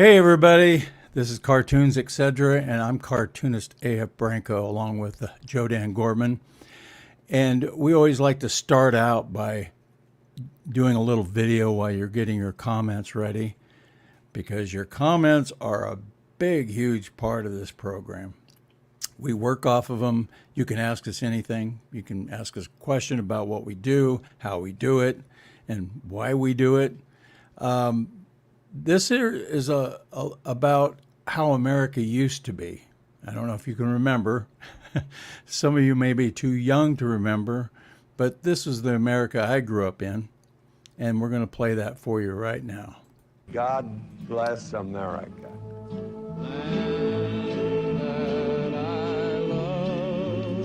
Hey everybody, this is Cartoons Etc. and I'm cartoonist A.F. Branco along with Joe Dan Gorman. And we always like to start out by doing a little video while you're getting your comments ready because your comments are a big, huge part of this program. We work off of them. You can ask us anything. You can ask us a question about what we do, how we do it, and why we do it. This here is about how America used to be. I don't know if you can remember. Some of you may be too young to remember, but this is the America I grew up in, and we're going to play that for you right now. God bless America. Land that I love,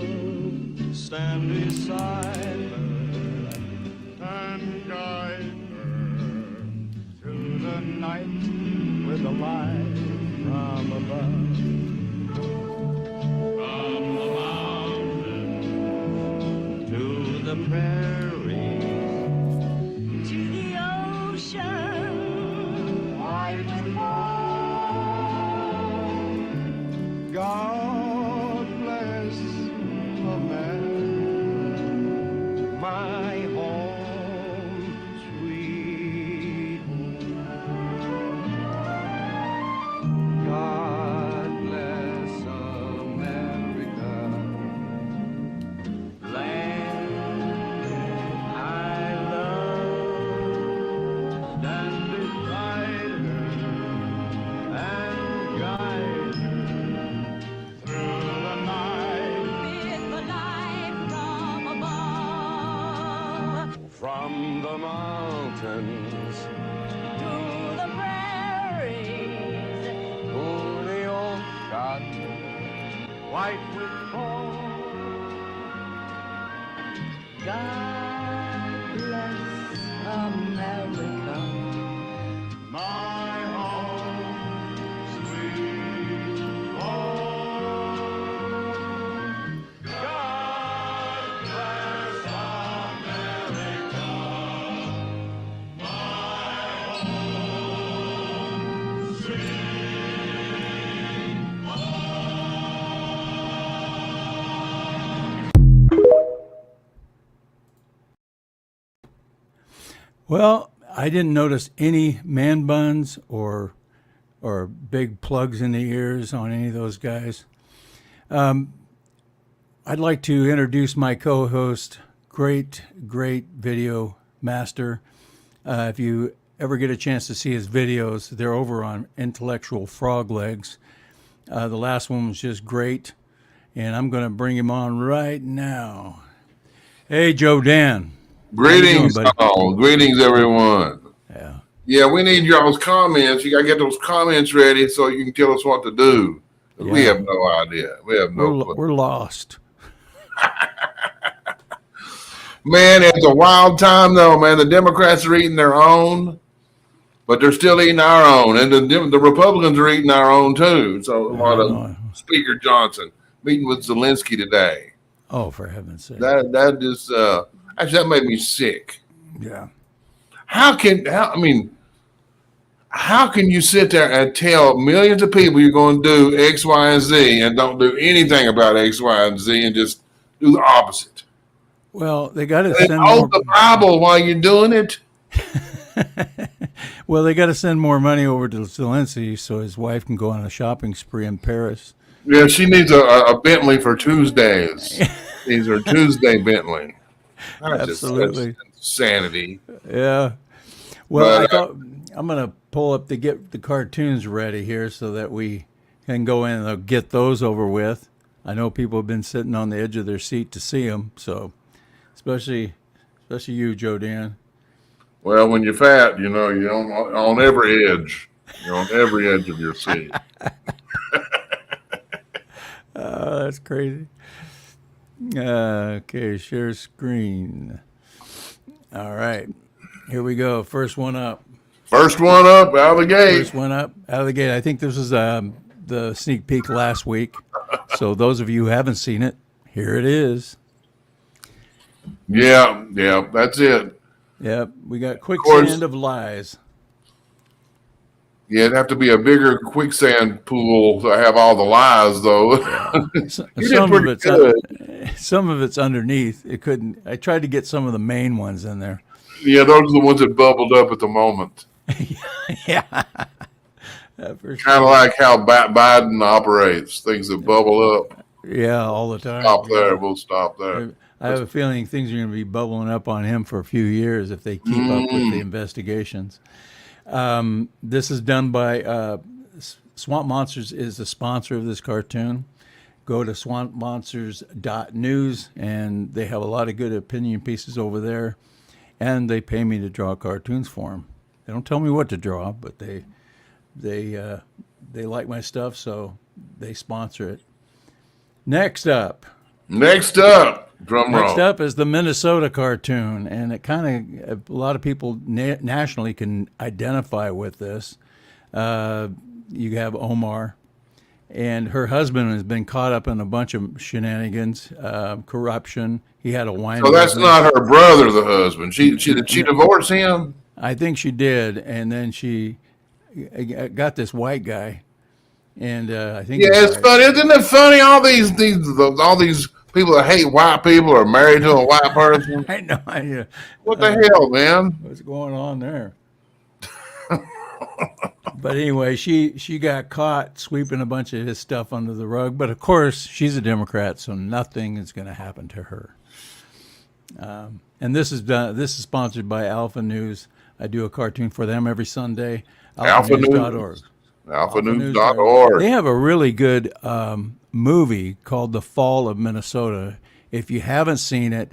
stand beside her and guide her through the night with a light from above. From the mountains to the prairies, to the ocean, wide with love. God bless America, my home, sweet home. God bless America, land I love. Stand beside her and guide her through the night. With the light from above, From the mountains to the prairies, to the ocean, White with foam. God bless America. My home, sweet home. God bless America, my home, sweet Well, I didn't notice any man buns or big plugs in the ears on any of those guys. I'd like to introduce my co-host, great video master. If you ever get a chance to see his videos, they're over on Intellectual Frog Legs. The last one was just great, and I'm going to bring him on right now. Hey, Joe Dan. Greetings, buddy? all. Greetings, everyone. Yeah. Yeah, we need y'all's comments. You got to get those comments ready so you can tell us what to do. We Yeah. have no idea. We have no clue. We're lost. Man, it's a wild time, though, man. The Democrats are eating their own, but they're still eating our own. And the Republicans are eating our own, too. So, what Speaker Johnson meeting with Zelensky today. Oh, for heaven's sake. That just, actually, that made me sick. Yeah. How can you sit there and tell millions of people you're going to do X, Y, and Z and don't do anything about X, Y, and Z and just do the opposite? Well, they got to And send hold more. the Bible while you're doing it. Well, they got to send more money over to Zelensky so his wife can go on a shopping spree in Paris. Yeah, she needs a Bentley for Tuesdays. These are Tuesday Bentley. Absolutely. That's insanity. Yeah. Well, But, I thought I'm going to pull up to get the cartoons ready here so that we can go in and get those over with. I know people have been sitting on the edge of their seat to see them, so especially you, Joe Dan. Well, when you're fat, you're on every edge. You're on every edge of your seat. That's crazy. Okay, share screen. All right, here we go. First one up. First one up out of the gate. First one up out of the gate. I think this is the sneak peek last week. So those of you who haven't seen it, here it is. Yeah, that's it. Yep, we got quicksand of lies. Yeah, it'd have to be a bigger quicksand pool to have all the lies, though. You did Some of pretty it's good. some of it's underneath. It couldn't. I tried to get some of the main ones in there. Yeah, those are the ones that bubbled up at the moment. Yeah, for Kind of sure. like how Biden operates. Things that bubble up. Yeah, all the time. Stop there. Yeah. We'll stop there. I have a feeling things are going to be bubbling up on him for a few years if they keep up with the Mm. investigations. This is done by Swamp Monsters is the sponsor of this cartoon. Go to swampmonsters.news and they have a lot of good opinion pieces over there. And they pay me to draw cartoons for them. They don't tell me what to draw, but they like my stuff, so they sponsor it. Next up, Next up, drum Next roll. up is the Minnesota cartoon, and it kind of a lot of people nationally can identify with this. You have Omar, and her husband has been caught up in a bunch of shenanigans, corruption. He had a wine So that's business. not her brother, the husband. Did she divorce him? I think she did, and then she got this white guy, and I think Yeah, he's it's white. funny. Isn't it funny? All these people that hate white people are married to a white person. I know. What the hell, man? What's going on there? But anyway, she got caught sweeping a bunch of his stuff under the rug. But of course, she's a Democrat, so nothing is going to happen to her. And this is done. This is sponsored by Alpha News. I do a cartoon for them every Sunday. Alpha News. AlphaNews.org. AlphaNews.org. They have a really good movie called The Fall of Minnesota. If you haven't seen it,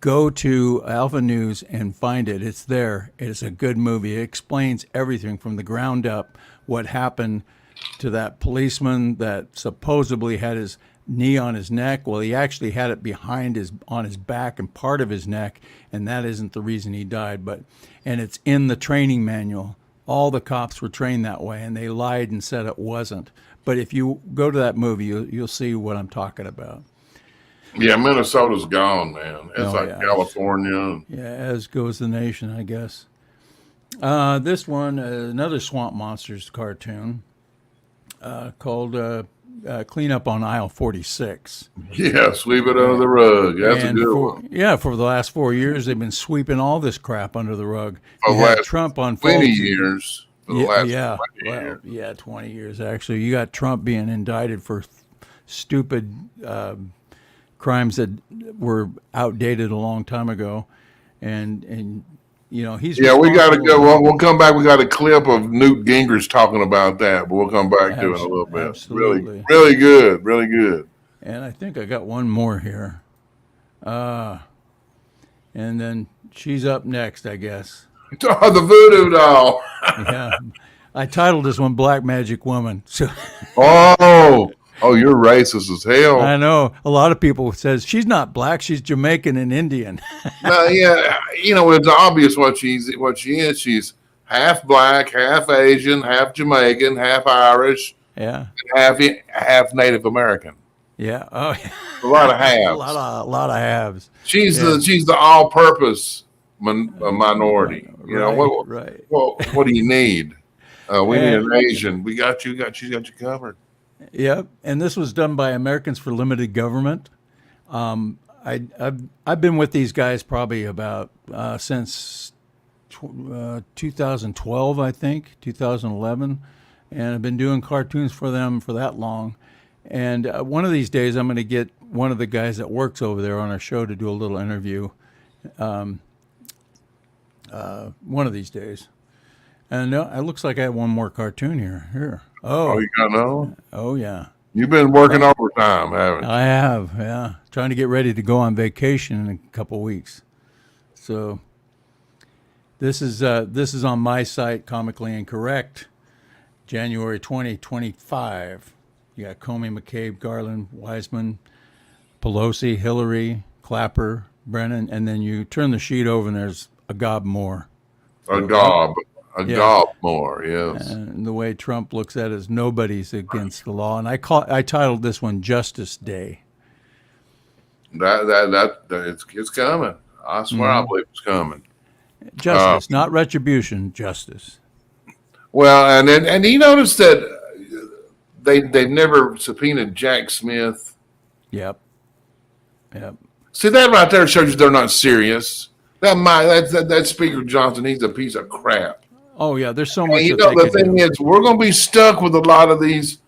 go to Alpha News and find it. It's there. It's a good movie. It explains everything from the ground up, what happened to that policeman that supposedly had his knee on his neck. Well, he actually had it on his back and part of his neck, and that isn't the reason he died. And it's in the training manual. All the cops were trained that way, and they lied and said it wasn't. But if you go to that movie, you'll see what I'm talking about. Yeah, Minnesota's gone, man. It's Oh, like yeah. California. Yeah, as goes the nation, I guess. This one, another Swamp Monsters cartoon called Clean Up on Aisle 46. Yeah, sweep it under the rug. That's And a good one. Yeah, for the last 4 years, they've been sweeping all this crap under the rug. For You the had last Trump on 20 Fox. years. For the Yeah, last yeah, 20 well, years. yeah, 20 years actually. You got Trump being indicted for stupid crimes that were outdated a long time ago, and he's Yeah, we got to responsible- go. Well, we'll come back. We got a clip of Newt Gingrich talking about that, but we'll come back to it in a little bit. Absolutely. Really, really good. Really good. And I think I got one more here, and then she's up next, I guess. Oh, the voodoo doll. Yeah, I titled this one "Black Magic Woman." So Oh, you're racist as hell. I know a lot of people says she's not black; she's Jamaican and Indian. No, yeah, it's obvious what she is. She's half black, half Asian, half Jamaican, half Irish, Yeah, half Native American. yeah. Oh, yeah. A lot of halves. a lot of halves. She's the all-purpose minority. Right. What do you need? We need And- an Asian. She's got you covered. Yep, and this was done by Americans for Limited Government. I've been with these guys probably about since 2012, I think 2011, and I've been doing cartoons for them for that long. And one of these days, I'm going to get one of the guys that works over there on our show to do a little interview. One of these days. And it looks like I have one more cartoon here. Here. Oh, you got another one? Oh yeah. You've been working overtime, haven't you? I have, yeah. Trying to get ready to go on vacation in a couple weeks. So this is on my site, Comically Incorrect, January 2025. You got Comey, McCabe, Garland, Wiseman, Pelosi, Hillary, Clapper, Brennan, and then you turn the sheet over and there's a gob more. A gob Yeah. more, yes. And the way Trump looks at it is nobody's against the law. And I titled this one Justice Day. It's coming. I swear, Mm-hmm. I believe it's coming. Justice, not retribution, justice. Well, and you notice that they've never subpoenaed Jack Smith. Yep. Yep. See, that right there shows you they're not serious. That Speaker Johnson, he's a piece of crap. Oh yeah, there's so much. And that they the could thing do. is, we're going to be stuck with a lot of these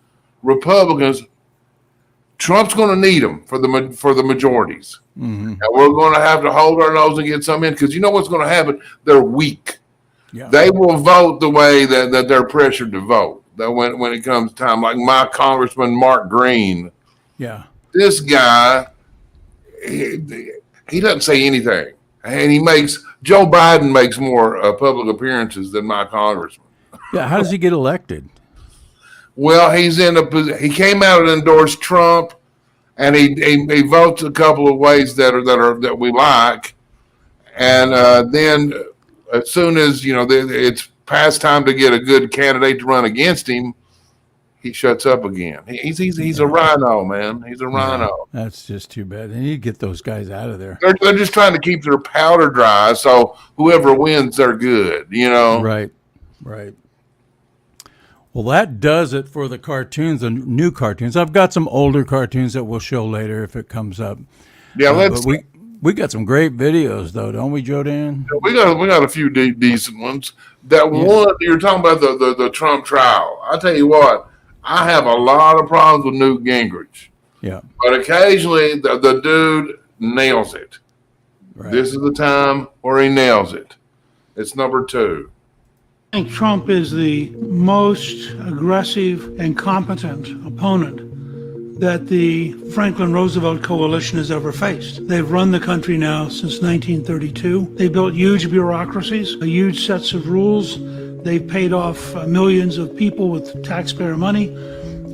Republicans. Trump's going to need them for the majorities, and we're going to have to hold our nose and get some in, because you know what's going to happen? They're weak. Yeah. They will vote the way that they're pressured to vote. That when it comes time, like my Congressman Mark Green, Yeah. this guy, he doesn't say anything, and Joe Biden makes more public appearances than my congressman. Yeah. How does he get elected? Well, he came out and endorsed Trump, and he votes a couple of ways that we like, and then as soon as it's past time to get a good candidate to run against him, he shuts up again. He's a rhino, man. He's a rhino. That's just too bad. They need to get those guys out of there. They're just trying to keep their powder dry, so whoever wins, they're good. Right. Right. Well, that does it for the cartoons, the new cartoons. I've got some older cartoons that we'll show later if it comes up. Yeah, but we got some great videos, though, don't we, Joe Dan? We got a few decent ones. That one you're talking about, the Trump trial. I tell you what, I have a lot of problems with Newt Gingrich, Yeah. but occasionally the dude nails it. Right. This is the time where he nails it. It's number 2. I think Trump is the most aggressive and competent opponent that the Franklin Roosevelt coalition has ever faced. They've run the country now since 1932. They built huge bureaucracies, huge sets of rules. They've paid off millions of people with taxpayer money.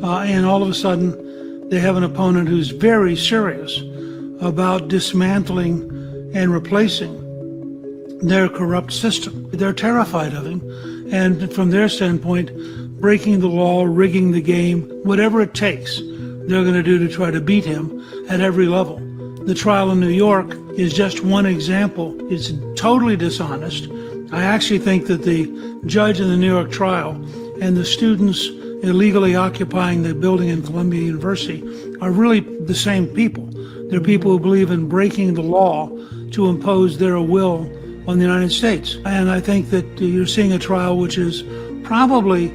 And all of a sudden, they have an opponent who's very serious about dismantling and replacing their corrupt system. They're terrified of him, and from their standpoint, breaking the law, rigging the game, whatever it takes, they're going to do to try to beat him at every level. The trial in New York is just one example. It's totally dishonest. I actually think that the judge in the New York trial and the students illegally occupying the building in Columbia University are really the same people. They're people who believe in breaking the law to impose their will on the United States. And I think that you're seeing a trial which is probably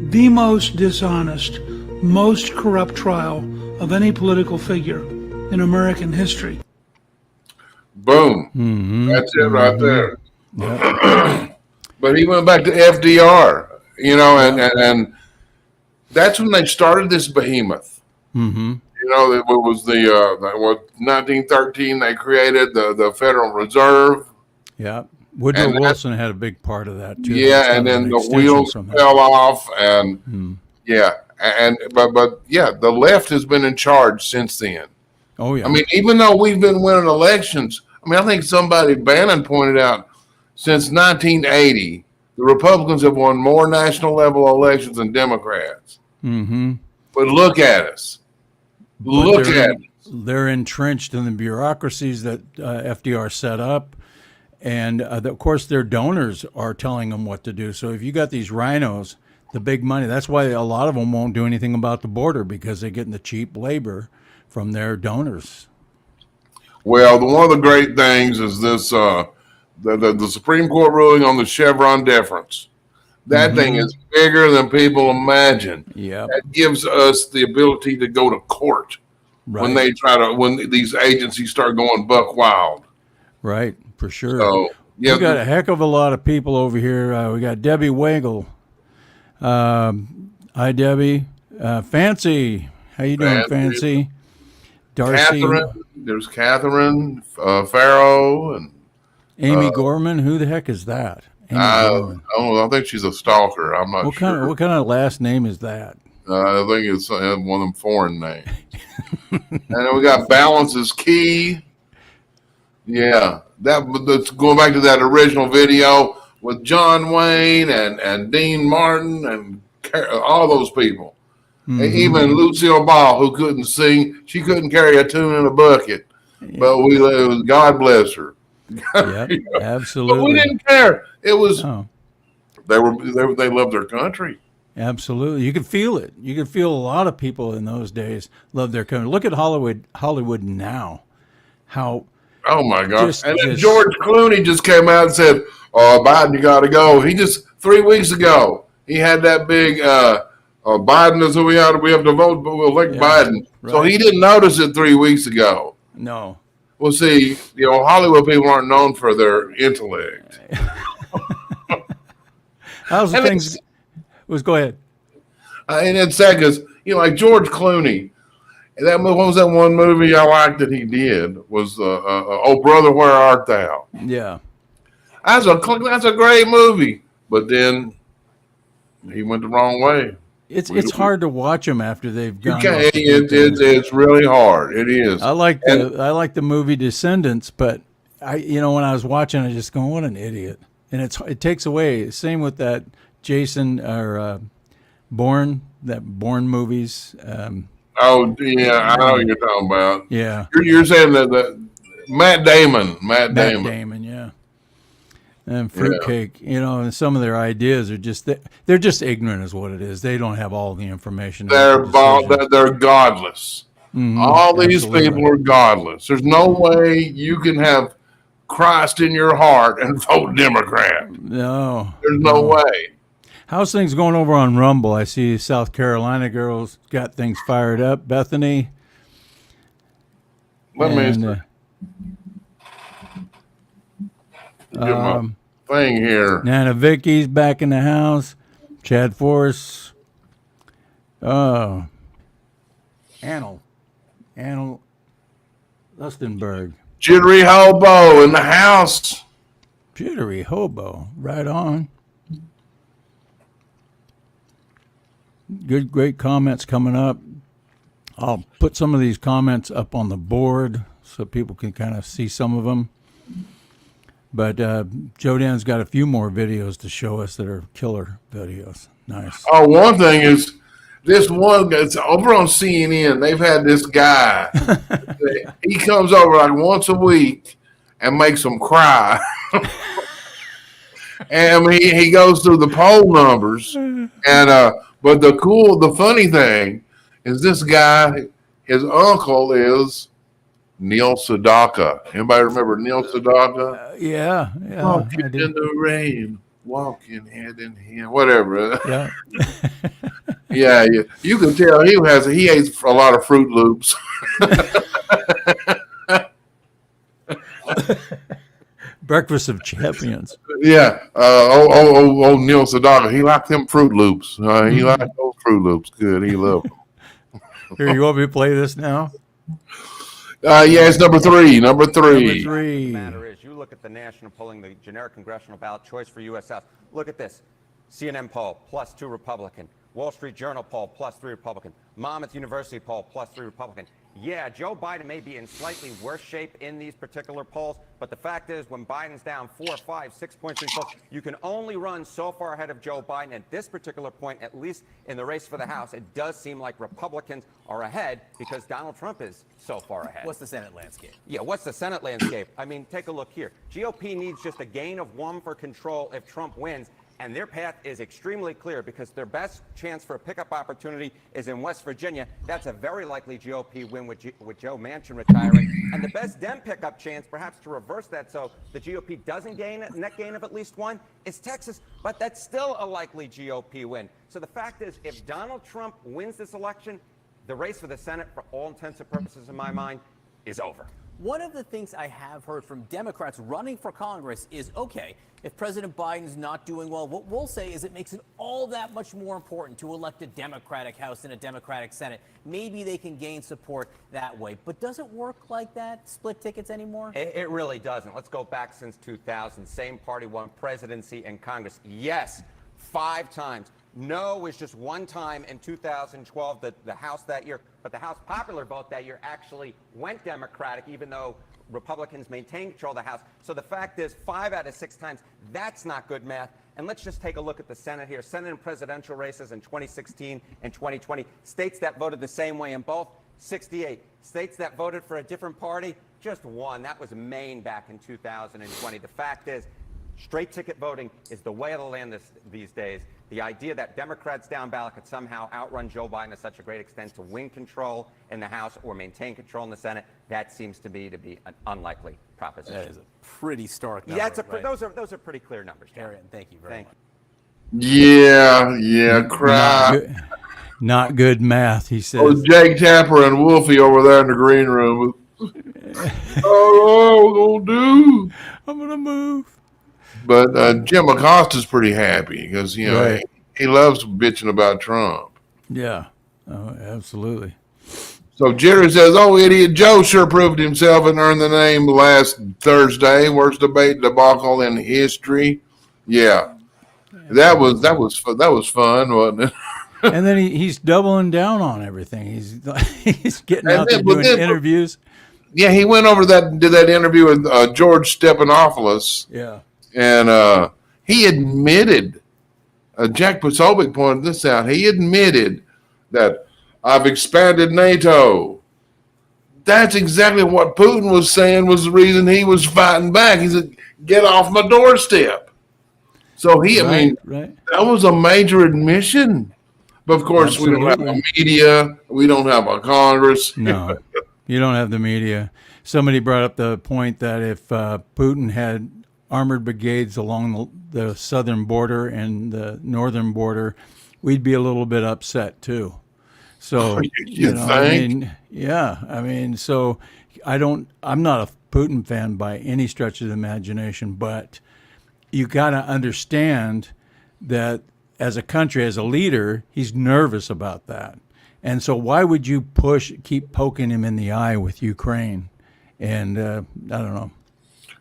the most dishonest, most corrupt trial of any political figure in American history. Boom. That's it right there. But he went back to FDR, and that's when they started this behemoth. It was 1913 they created the Federal Reserve. Yeah. Woodrow Wilson had a big part of that, too. Yeah, and then the wheels fell off, and but the left has been in charge since then. Oh, yeah. I mean, even though we've been winning elections, I think Bannon pointed out, since 1980, the Republicans have won more national level elections than Democrats. But look at us. Look at us. They're entrenched in the bureaucracies that FDR set up. And, of course, their donors are telling them what to do. So if you got these rhinos, the big money, that's why a lot of them won't do anything about the border, because they're getting the cheap labor from their donors. Well, one of the great things is this, the Supreme Court ruling on the Chevron deference. That thing is bigger than people imagine. Yeah. That gives us the ability to go to court when these agencies start going buck wild. Right, for sure. So, we got a heck of a lot of people over here. We got Debbie Wagle. Hi, Debbie. Fancy. How you doing, Fancy? Darcy. There's Catherine Farrow and Amy Gorman. Who the heck is that? I think she's a stalker. I'm not sure. What kind of last name is that? I think it's one of them foreign names. And then we got Balance is Key. Yeah, that's going back to that original video with John Wayne and Dean Martin and all those people. And even Lucille Ball, who couldn't sing, she couldn't carry a tune in a bucket. Yeah. But God bless her. Yeah, absolutely. But we didn't care. It was They loved their country. Absolutely. You could feel it. You could feel a lot of people in those days love their country. Look at Hollywood now. How Oh my gosh! Just- And then just- George Clooney just came out and said, "Oh, Biden, you got to go." He just 3 weeks ago he had that big Biden is who we have to vote, but we'll elect Biden. So right. he didn't notice it 3 weeks ago. no. Well, see, Hollywood people aren't known for their intellect. How's the And things go ahead. And in seconds, like George Clooney. What was that one movie I liked that he did? Was Oh Brother, Where Art Thou? Yeah. That's a great movie. But then he went the wrong way. It's hard to watch them after they've You gone. can't. off the deep end. It's really hard. It is. I like the movie Descendants, but when I was watching, I just going, what an idiot, and it takes away. Same with that Jason or Bourne movies. Oh yeah, I know what you're talking about. Yeah, You're saying that Matt Damon. Yeah, and Fruitcake. And some of their ideas are they're just ignorant, is what it is. They don't have all the information. They're godless. All these people are godless. There's no way you can have Christ in your heart and vote Democrat. No, There's no way. How's things going over on Rumble? I see South Carolina girls got things fired up. Bethany. Let me get my thing here. Nana Vicky's back in the house. Chad Force. Anil Lustenberg. Jittery Hobo in the house. Jittery Hobo. Right on. Great comments coming up. I'll put some of these comments up on the board so people can kind of see some of them. But Joe Dan's got a few more videos to show us that are killer videos. Nice. Oh, one thing is this one. It's over on CNN. They've had this guy. He comes over like once a week and makes them cry. And he goes through the poll numbers. And but the funny thing is this guy, his uncle is Neil Sedaka. Anybody remember Neil Sedaka? Yeah. Walking in the rain, walking hand in hand, whatever. Yeah. Yeah. You can tell he ate a lot of Fruit Loops. Breakfast of Champions. Yeah. Neil Sedaka. He liked them Fruit Loops. He liked those Fruit Loops. Good. He loved them. Here, you want me to play this now? Yeah, it's number three. Number The three. matter is, you look at the national polling, the generic congressional ballot choice for U.S. House. Look at this. CNN poll, +2 Republican. Wall Street Journal poll, +3 Republican. Monmouth University poll, +3 Republican. Yeah, Joe Biden may be in slightly worse shape in these particular polls, but the fact is when Biden's down 4, 5, 6 points in polls, you can only run so far ahead of Joe Biden. At this particular point, at least in the race for the House, it does seem like Republicans are ahead because Donald Trump is so far ahead. What's the Senate landscape? Yeah, what's the Senate landscape? I mean, take a look here. GOP needs just a gain of 1 for control if Trump wins. And their path is extremely clear because their best chance for a pickup opportunity is in West Virginia. That's a very likely GOP win with Joe Manchin retiring. And the best Dem pickup chance, perhaps to reverse that so the GOP doesn't gain a net gain of at least 1, is Texas. But that's still a likely GOP win. So the fact is, if Donald Trump wins this election, the race for the Senate, for all intents and purposes in my mind, is over. One of the things I have heard from Democrats running for Congress is, okay, if President Biden's not doing well, what we'll say is it makes it all that much more important to elect a Democratic House and a Democratic Senate. Maybe they can gain support that way. But does it work like that, split tickets anymore? It really doesn't. Let's go back since 2000. Same party won presidency and Congress. Yes, 5 times. No was just 1 time in 2012, the House that year. But the House popular vote that year actually went Democratic, even though Republicans maintained control of the House. So the fact is, 5 out of 6 times, that's not good math. And let's just take a look at the Senate here. Senate and presidential races in 2016 and 2020. States that voted the same way in both, 68. States that voted for a different party, just 1. That was Maine back in 2020. The fact is, Straight ticket voting is the way of the land these days. The idea that Democrats down ballot could somehow outrun Joe Biden to such a great extent to win control in the House or maintain control in the Senate, that seems to be an unlikely proposition. That is a pretty stark number. Yeah, right? those are pretty clear numbers, John. Harriet, thank you very Thank much. Yeah, crap. Not good math, he Oh, says. Jake Tapper and Wolfie over there in the green room. Oh, we're gonna do. I'm gonna move. But Jim Acosta's pretty happy because Right. he loves bitching about Trump. Yeah, oh, absolutely. So Jerry says, "Oh, idiot Joe sure proved himself and earned the name last Thursday. Worst debate debacle in history." Yeah, that was fun, wasn't it? And then he's doubling down on everything. He's getting And out there then- but doing then- interviews. Yeah, he went over did that interview with George Stephanopoulos, Yeah. and he admitted. Jack Posobiec pointed this out. He admitted that I've expanded NATO. That's exactly what Putin was saying was the reason he was fighting back. He said, "Get off my doorstep." So I mean, right. that was a major admission. But of course, we don't have a Absolutely. media. We don't have a Congress. No, you don't have the media. Somebody brought up the point that if Putin had armored brigades along the southern border and the northern border, we'd be a little bit upset too. So You I think? mean, yeah, I mean, so I'm not a Putin fan by any stretch of the imagination, but you got to understand that as a country, as a leader, he's nervous about that. And so why would you keep poking him in the eye with Ukraine? And I don't know.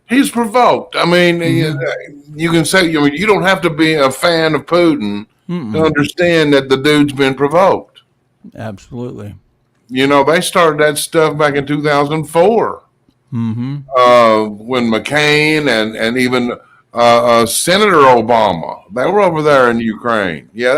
He's provoked. I mean, you can say, you don't have to be a fan of Putin to understand that the dude's been provoked. Absolutely. They started that stuff back in 2004 when McCain and even Senator Obama, they were over there in Ukraine. Yeah,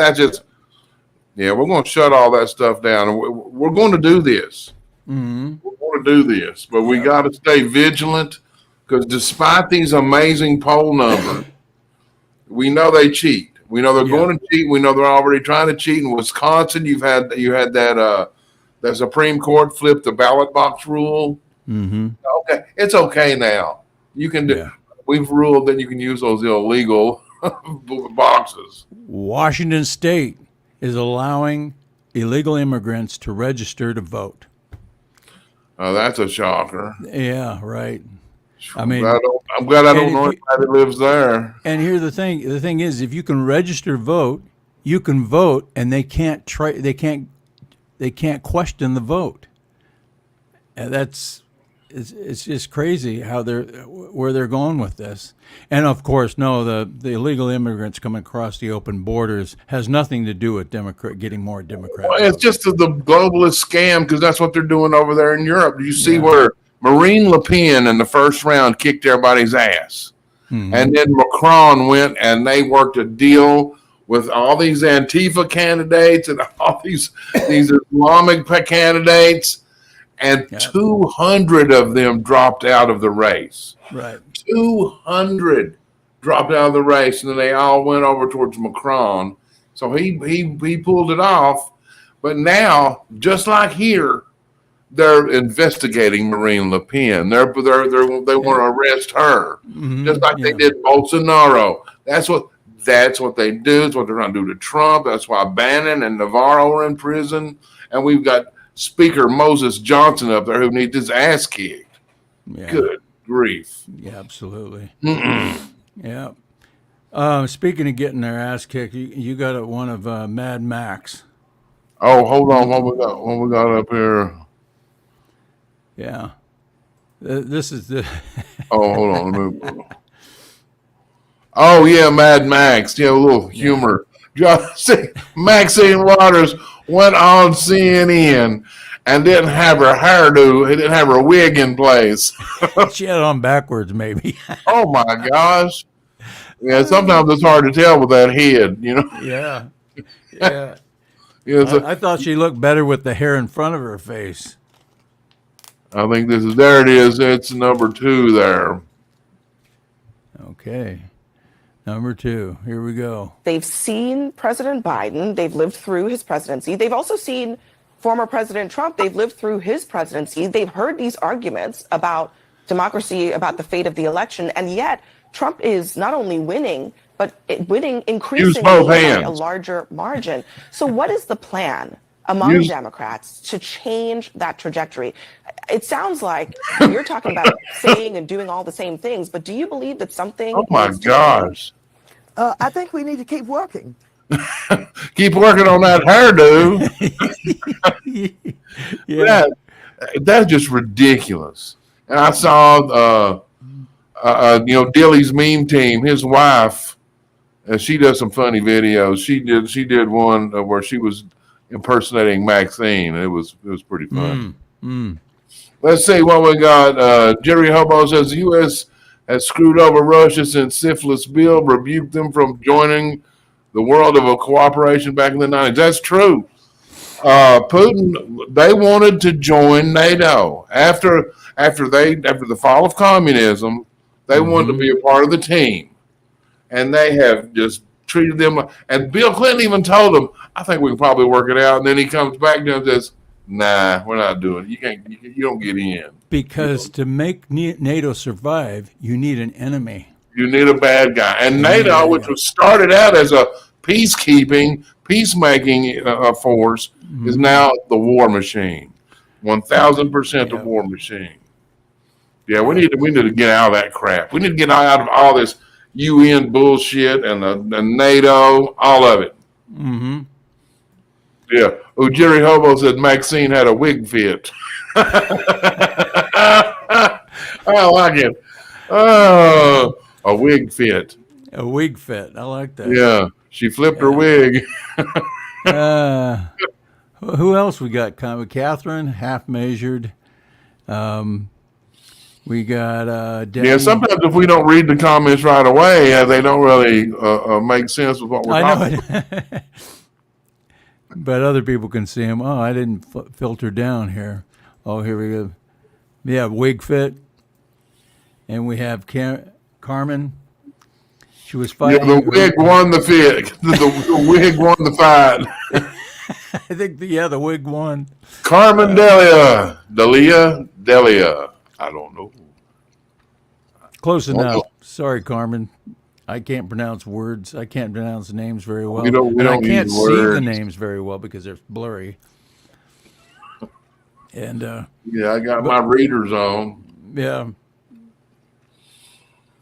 we're going to shut all that stuff down. And we're going to do this. We're going to do this, but we got to stay vigilant because despite these amazing poll numbers, we know they cheat. We know they're going to cheat. We know they're already trying to cheat. In Wisconsin, you had that Supreme Court flip the ballot box rule. Okay, it's okay now. You can do. Yeah. We've ruled that you can use those illegal boxes. Washington State is allowing illegal immigrants to register to vote. That's a shocker. Yeah, right. I mean, I'm glad I don't and know if you- anybody that lives there. and here's the thing. The thing is, if you can register to vote, you can vote, and they can't question the vote. And it's just crazy where they're going with this. And of course, no, the illegal immigrants coming across the open borders has nothing to do with getting more Democrats. Well, it's just the globalist scam because that's what they're doing over there in Europe. You see where Marine Le Pen in the first round kicked everybody's ass. And then Macron went and they worked a deal with all these Antifa candidates and all these Islamic candidates, and 200 of them dropped out of the race. Right. 200 dropped out of the race, and then they all went over towards Macron. So he pulled it off. But now, just like here, they're investigating Marine Le Pen. They want to arrest her, just like they did Bolsonaro. That's what they do. It's what they're going to do to Trump. That's why Bannon and Navarro are in prison, and we've got Speaker Moses Johnson up there who needs his ass kicked. Yeah. Good grief. Yeah, absolutely. Yeah. Speaking of getting their ass kicked, you got one of Mad Max. Oh, hold on. What we got up here? Yeah. This is the. Oh, hold on. Oh, yeah, Mad Max. Yeah, a little humor. Maxine Waters went on CNN and didn't have her hairdo. He didn't have her wig in place. She had it on backwards, maybe. Oh, my gosh. Yeah, sometimes it's hard to tell with that head, Yeah. Yeah. Yeah, so I thought she looked better with the hair in front of her face. I think there it is. It's number 2 there. Okay. Number 2. Here we go. They've seen President Biden. They've lived through his presidency. They've also seen former President Trump. They've lived through his presidency. They've heard these arguments about democracy, about the fate of the election. And yet Trump is not only winning, but winning increasingly both by hands. a larger margin. So what is the plan among Democrats to change that trajectory? It sounds like you're talking about saying and doing all the same things, but do you believe that something Oh my needs to gosh. I think we need to keep working. Keep working on that hairdo. Yeah. That's just ridiculous. And I saw, Dilly's meme team, his wife, she does some funny videos. She did one where she was impersonating Maxine. It was pretty fun. Let's see what we got. Jerry Hobo says the U.S. has screwed over Russia since syphilis Bill rebuked them from joining the world of a cooperation back in the 90s. That's true. Putin, they wanted to join NATO after the fall of communism. They wanted to be a part of the team, and they have just treated them. And Bill Clinton even told them, "I think we can probably work it out." And then he comes back to them and says, "Nah, we're not doing it. You can't. You don't get in Because to make NATO survive, you need an enemy. You need a bad guy." And NATO, which was started out as a peacemaking force, is now the war machine. 1,000% the war machine. Yeah, we need to get out of that crap. We need to get out of all this UN bullshit and the NATO, all of it. Mm-hmm. Yeah. Oh, Jerry Hobo said Maxine had a wig fit. I like it. Oh, a wig fit. A wig fit. I like that. Yeah. She flipped her wig. Who else we got? Catherine, half measured. We got Debbie. Yeah, sometimes if we don't read the comments right away, they don't really make sense with what we're talking about. But other people can see them. Oh, I didn't filter down here. Oh, here we go. Yeah, wig fit. And we have Carmen. She was fighting. Yeah, the wig won the fit. The wig won the fight. I think, the wig won. Carmen Delia. I don't know. Close enough. Sorry, Carmen. I can't pronounce words. I can't pronounce names very well. We don't I can't use see the words. names very well because they're blurry. And Yeah, I got my readers on. yeah,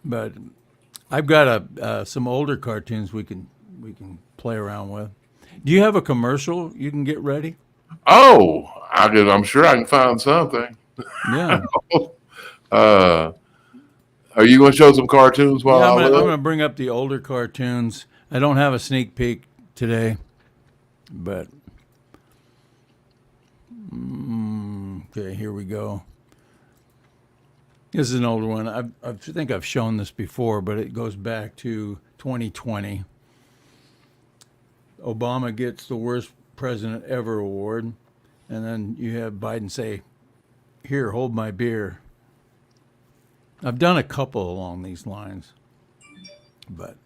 but I've got some older cartoons we can play around with. Do you have a commercial you can get ready? Oh, I'm sure I can find something. Yeah. Are you going to show some cartoons while Yeah, I'm I going look? to bring up the older cartoons. I don't have a sneak peek today, but okay, here we go. This is an older one. I think I've shown this before, but it goes back to 2020. Obama gets the worst president ever award, and then you have Biden say, "Here, hold my beer." I've done a couple along these lines, but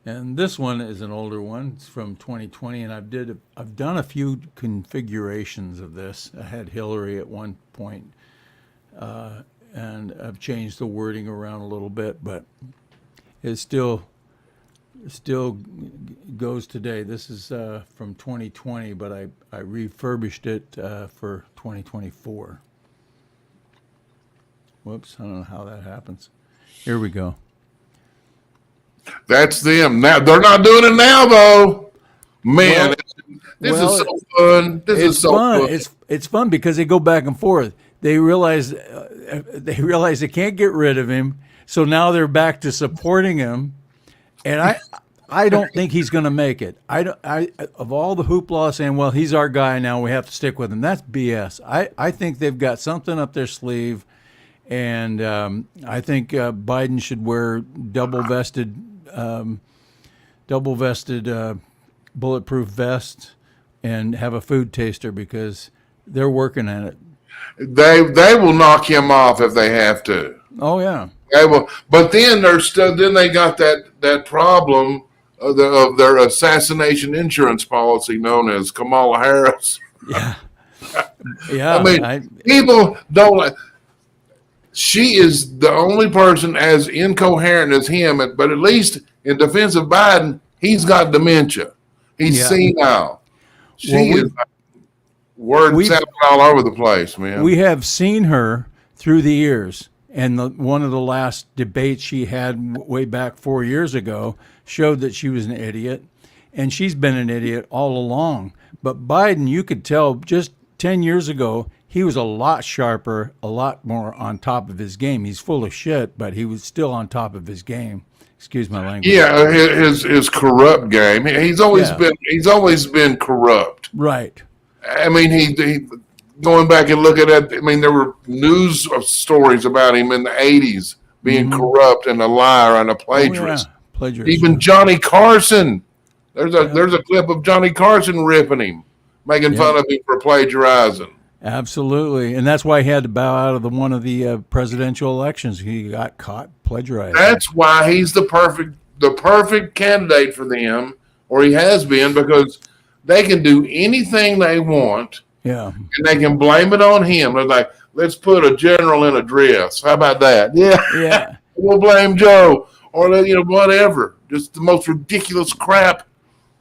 and this one is an older one. It's from 2020, and I've done a few configurations of this. I had Hillary at one point, and I've changed the wording around a little bit, but it still goes today. This is from 2020, but I refurbished it for 2024. Whoops, I don't know how that happens. Here we go. That's them. Now they're not doing it now, though. Man, this well, is so fun. This is so fun. It's fun because they go back and forth. They realize they can't get rid of him, so now they're back to supporting him. And I don't think he's going to make it. Of all the hoopla saying, well, he's our guy now, we have to stick with him. That's BS. I think they've got something up their sleeve, and I think Biden should wear double vested bulletproof vest and have a food taster because they're working on it. They will knock him off if they have to. Oh yeah. They will, but then then they got that problem of their assassination insurance policy known as Kamala Harris. Yeah. Yeah. I mean, people don't like. She is the only person as incoherent as him, but at least in defense of Biden, he's got dementia. He's senile. She is words happening all over the place, man. We have seen her through the years, and one of the last debates she had way back 4 years ago showed that she was an idiot, and she's been an idiot all along. But Biden, you could tell just 10 years ago, he was a lot sharper, a lot more on top of his game. He's full of shit, but he was still on top of his game. Excuse my language. Yeah, his corrupt game. He's always been corrupt. Right. I mean, he going back and looking at. I mean, there were news stories about him in the '80s being corrupt and a liar and a plagiarist. Oh, yeah. Plagiarist. Even Johnny Carson. There's a clip of Johnny Carson ripping him, making fun of him for plagiarizing. Absolutely, and that's why he had to bow out of one of the presidential elections. He got caught plagiarizing. That's why he's the perfect candidate for them, or he has been, because they can do anything they want. Yeah, and they can blame it on him. They're like, let's put a general in a dress. How about that? Yeah, we'll blame Joe, or whatever. Just the most ridiculous crap.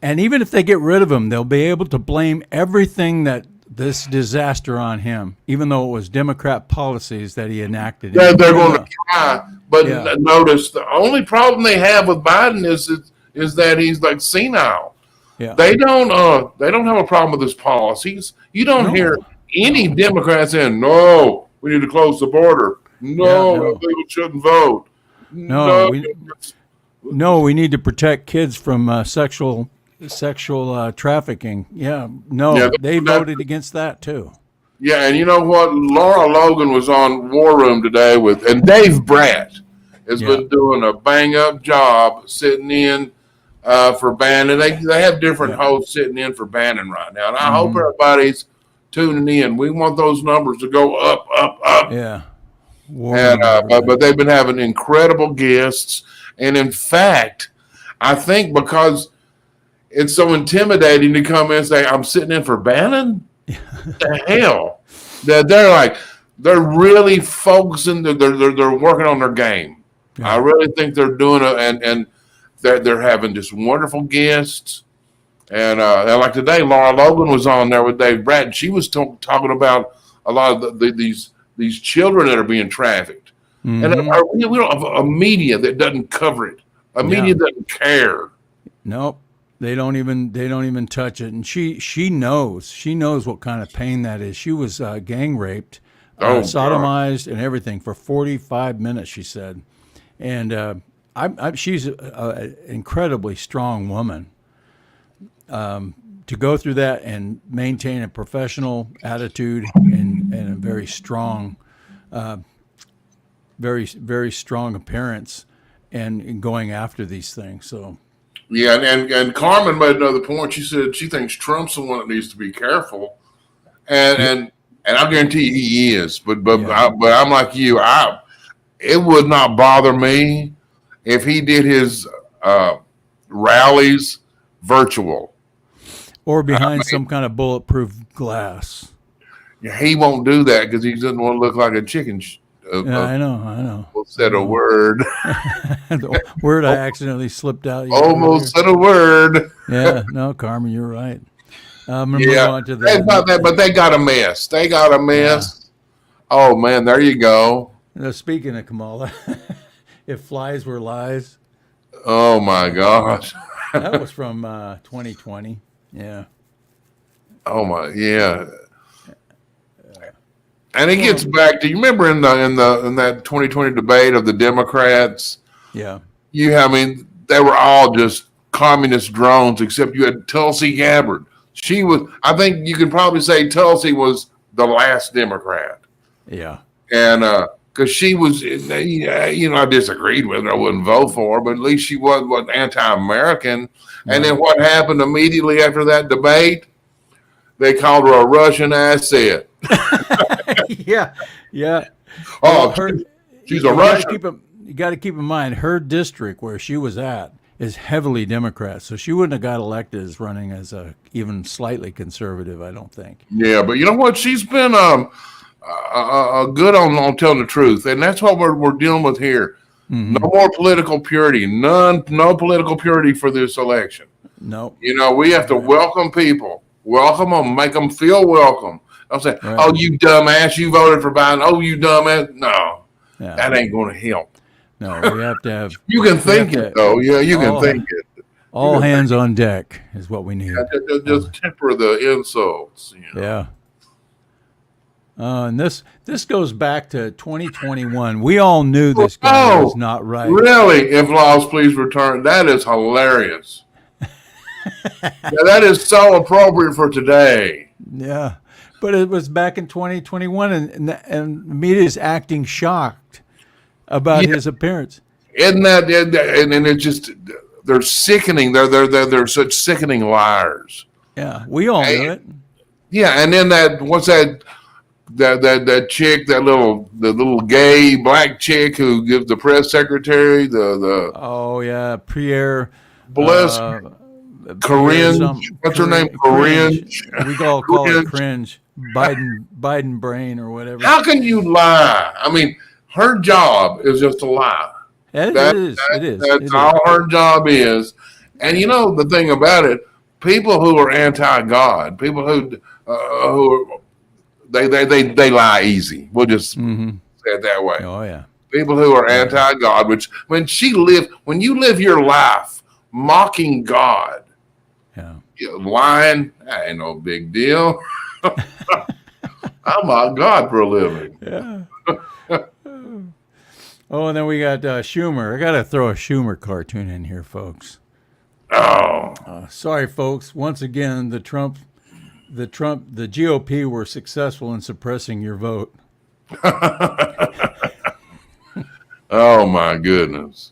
And even if they get rid of him, they'll be able to blame everything that this disaster on him, even though it was Democrat policies that he enacted. They're going to try, but notice the only problem they have with Biden is that he's like senile. Yeah. They don't have a problem with his policies. You don't hear any Democrats saying, "No, we need to close the border. No, people shouldn't vote. No, we need to protect kids from sexual trafficking." They voted against that too. Yeah, and you know what? Laura Logan was on War Room today and Dave Bratt has been doing a bang up job sitting in for Bannon. They have different hosts sitting in for Bannon right now, and I hope everybody's tuning in. We want those numbers to go up, up, up. Yeah. But they've been having incredible guests, and in fact, I think because it's so intimidating to come in and say, "I'm sitting in for Bannon." The hell, they're really focusing. They're working on their game. Yeah. I really think they're doing it, and they're having just wonderful guests. And like today, Laura Logan was on there with Dave Bratt, and she was talking about a lot of these children that are being trafficked. And we don't have a media that doesn't cover it. A media doesn't care. Nope. They don't even touch it. And she knows what kind of pain that is. She was gang raped, sodomized, and everything for 45 minutes, she said. And she's an incredibly strong woman. To go through that and maintain a professional attitude and a very strong, very strong appearance, and going after these things. So. Yeah, and Carmen made another point. She said she thinks Trump's the one that needs to be careful, and I guarantee he is. But I'm like you. It would not bother me if he did his rallies virtual or behind some kind of bulletproof glass. He won't do that because he doesn't want to look like a chicken. I know. Said a word. The word I accidentally slipped out. Almost said a word. Yeah, no, Carmen, you're right. I'm gonna move on to but they got a mess. Yeah. Oh man, there you go. Speaking of Kamala, if flies were lies. Oh my gosh. That was from 2020. Yeah. Oh my, yeah. And it gets back to, you remember in that 2020 debate of the Democrats? Yeah. They were all just communist drones, except you had Tulsi Gabbard. I think you could probably say Tulsi was the last Democrat. Yeah. And because she was, I disagreed with her. I wouldn't vote for her, but at least she wasn't anti-American. No. And then what happened immediately after that debate? They called her a Russian asset. Yeah, yeah. Oh, Her, she's a you gotta Russian. you got to keep in mind her district where she was at is heavily Democrat, so she wouldn't have got elected as running as a even slightly conservative. I don't think. Yeah, but you know what? She's been good on telling the truth, and that's what we're dealing with here. No more political purity. No political purity for this election. No. You know, we have to welcome people, welcome them, make them feel welcome. I'm saying, Right. oh, you dumbass, you voted for Biden. Oh, you dumbass. No, Yeah. that ain't going to help. No, we have to have. You can we think have it, to- though. Yeah, you can all- think it. All hands on deck is what we need. Just temper the insults. You know? Yeah. And this goes back to 2021. We all knew this guy was not right. Really? If laws please return. That is hilarious. Yeah, that is so appropriate for today. Yeah, but it was back in 2021, and the media is acting shocked about his appearance. Isn't that? And it's just they're sickening. They're such sickening liars. Yeah, we all knew it. Yeah, and then what's that chick, the little gay black chick who gives the press secretary the Oh yeah, Pierre. bless Corinne. What's her name? Corinne. We all call it Cringe. cringe. Biden brain or whatever. How can you lie? I mean, her job is just to lie. It is. That's all her job is. And you know the thing about it, people who are anti-God, people who are, they lie easy. We'll just say it that way. Oh yeah. People who are anti-God, which when you live your life mocking God, lying, that ain't no big deal. I mock God for a living. Yeah. Oh, and then we got Schumer. I got to throw a Schumer cartoon in here, folks. Oh, Sorry, folks. Once again, the GOP were successful in suppressing your vote. oh my goodness.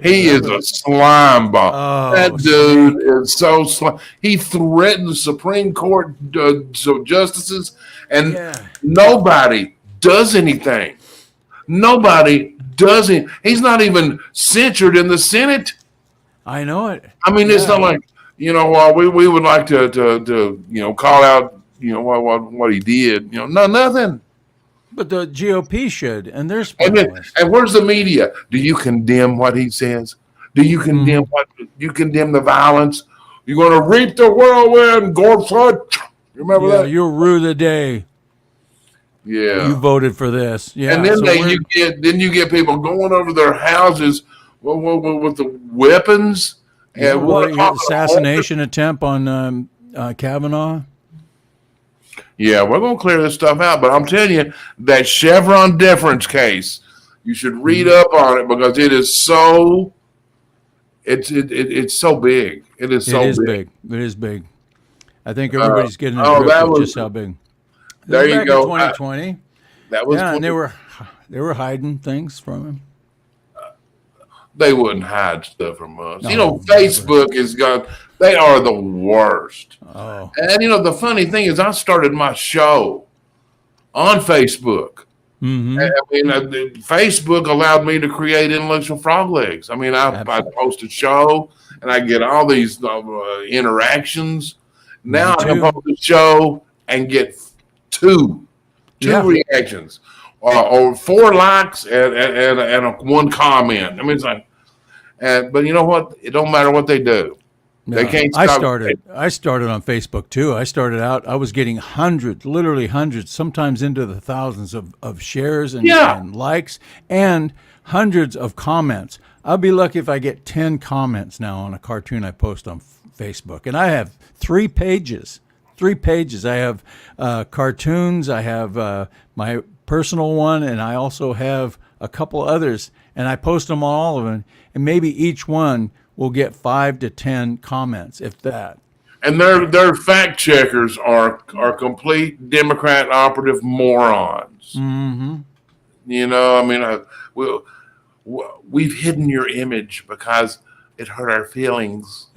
He is a slime ball. Oh, that dude is so slime. He threatened Supreme Court justices, and nobody does anything. Nobody does it. He's not even censured in the Senate. I know it. I mean, it's not like, while we would like to call out, what he did. Nothing. But the GOP should, and they're And where's the media? Do you condemn what he says? Do you condemn you condemn the violence? You're going to reap the whirlwind, Gorman. Remember that? You'll rue the day. Yeah, you voted for this. Yeah, and then you get people going over their houses with the weapons and assassination attempt on Kavanaugh. Yeah, we're going to clear this stuff out, but I'm telling you, that Chevron deference case, you should read up on it because it is so. It's so big. It is so big. It is big. I think everybody's getting a grip of just how big. There you go. 2020. That was and they were hiding things from him. They wouldn't hide stuff from us. No, Facebook is gone. They are the worst. Oh. And the funny thing is, I started my show on Facebook. Mm-hmm. I mean, Facebook allowed me to create intellectual frog legs. I mean, I post a show and I get all these interactions. Now I can post a show and get two reactions, or 4 likes and one comment. I mean, it's like, but you know what? It don't matter what they do. No, they can't stop. I started on Facebook too. I started out, I was getting literally hundreds, sometimes into the thousands of shares and likes and hundreds of comments. I'll be lucky if I get 10 comments now on a cartoon I post on Facebook. And I have 3 pages. I have cartoons. I have my personal one, and I also have a couple others. And I post them on all of them. And maybe each one will get 5 to 10 comments, if that. And their fact checkers are complete Democrat operative morons. Mm-hmm. I mean, we've hidden your image because it hurt our feelings.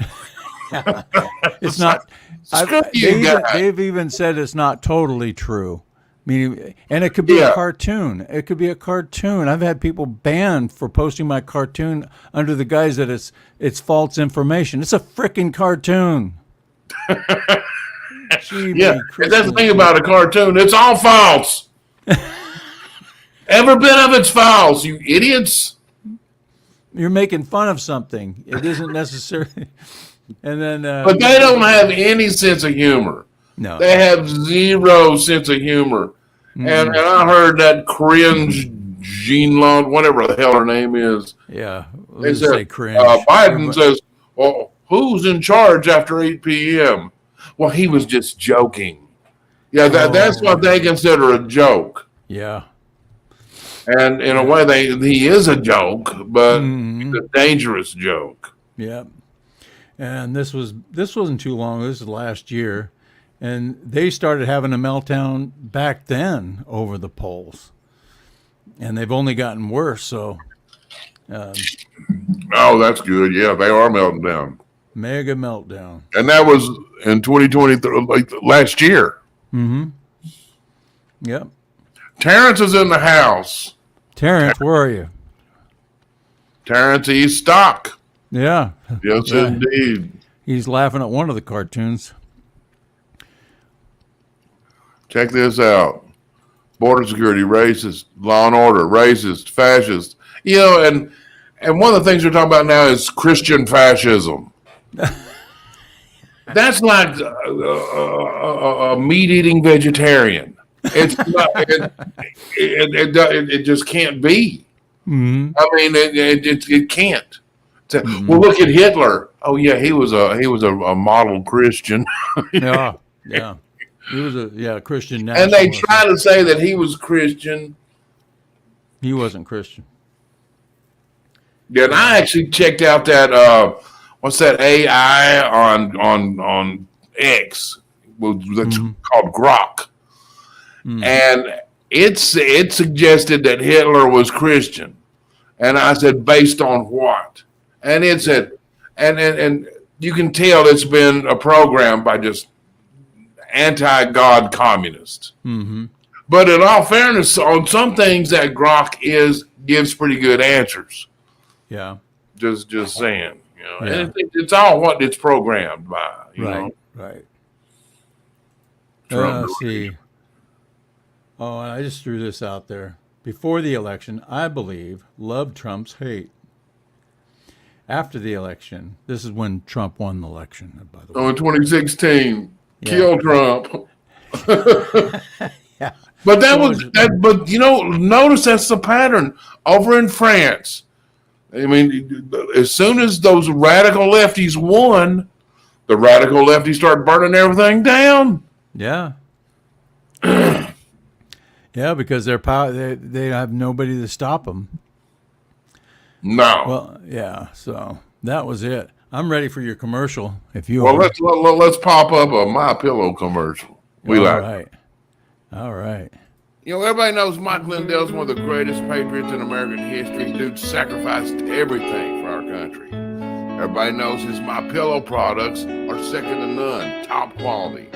It's not. Screw you guys. They've even said it's not totally true, mean, and it could be Yeah. a cartoon. It could be a cartoon. I've had people banned for posting my cartoon under the guise that it's false information. It's a freaking cartoon. Yeah, and that's the thing about a cartoon. It's all false. Every bit of it's false, you idiots. You're making fun of something. It isn't necessary. And then, But they don't have any sense of humor. no, They have zero sense of humor. And I heard that cringe Jean Long, whatever the hell her name is. yeah, They let's said, say cringe. Biden says, well, who's in charge after 8 p.m.? Well, he was just joking. Yeah, that's what they consider a joke. Yeah, And in a way, he is a joke, but it's a dangerous joke. yeah. And this wasn't too long. This was last year, and they started having a meltdown back then over the polls, and they've only gotten worse. So, Oh, that's good. Yeah, they are melting down. mega meltdown. And that was in 2023, like last year. Yep. Terrence is in the house. Terrence, where are you? Terrence E. Stock. Yeah. Yes, Yeah. indeed. He's laughing at one of the cartoons. Check this out. Border security, racist. Law and order, racist, fascist. You know, and one of the things we're talking about now is Christian fascism. That's like a meat-eating vegetarian. It's not, it just can't be. I mean, it can't. Well, look at Hitler. Oh yeah, he was a model Christian, Yeah. Yeah. He was a Christian and they nationalist. try to say that he was Christian. He wasn't Christian. Yeah, and I actually checked out that what's that AI on X? Well, that's called Grok, and it suggested that Hitler was Christian, and I said based on what? And it said, and you can tell it's been a program by just anti-God communists. But in all fairness, on some things that Grok gives pretty good answers. Yeah. Just saying, you know, Yeah. and it's all what it's programmed by, you know. Right. Trump. Let's see. Oh, and I just threw this out there. Before the election, I believe loved Trump's hate. After the election, this is when Trump won the election, by the way. So in 2016, Yeah. kill Trump. Yeah. But but you know, notice that's the pattern over in France. I mean, as soon as those radical lefties won, the radical lefties start burning everything down. Yeah. Yeah, because their power, they have nobody to stop them. No. Well, yeah. So that was it. I'm ready for your commercial. If you Well, are. let's pop up a My Pillow commercial. We All like. right. All right. You know, everybody knows Mike Lindell's one of the greatest patriots in American history. Dude sacrificed everything for our country. Everybody knows his My Pillow products are second to none, top quality.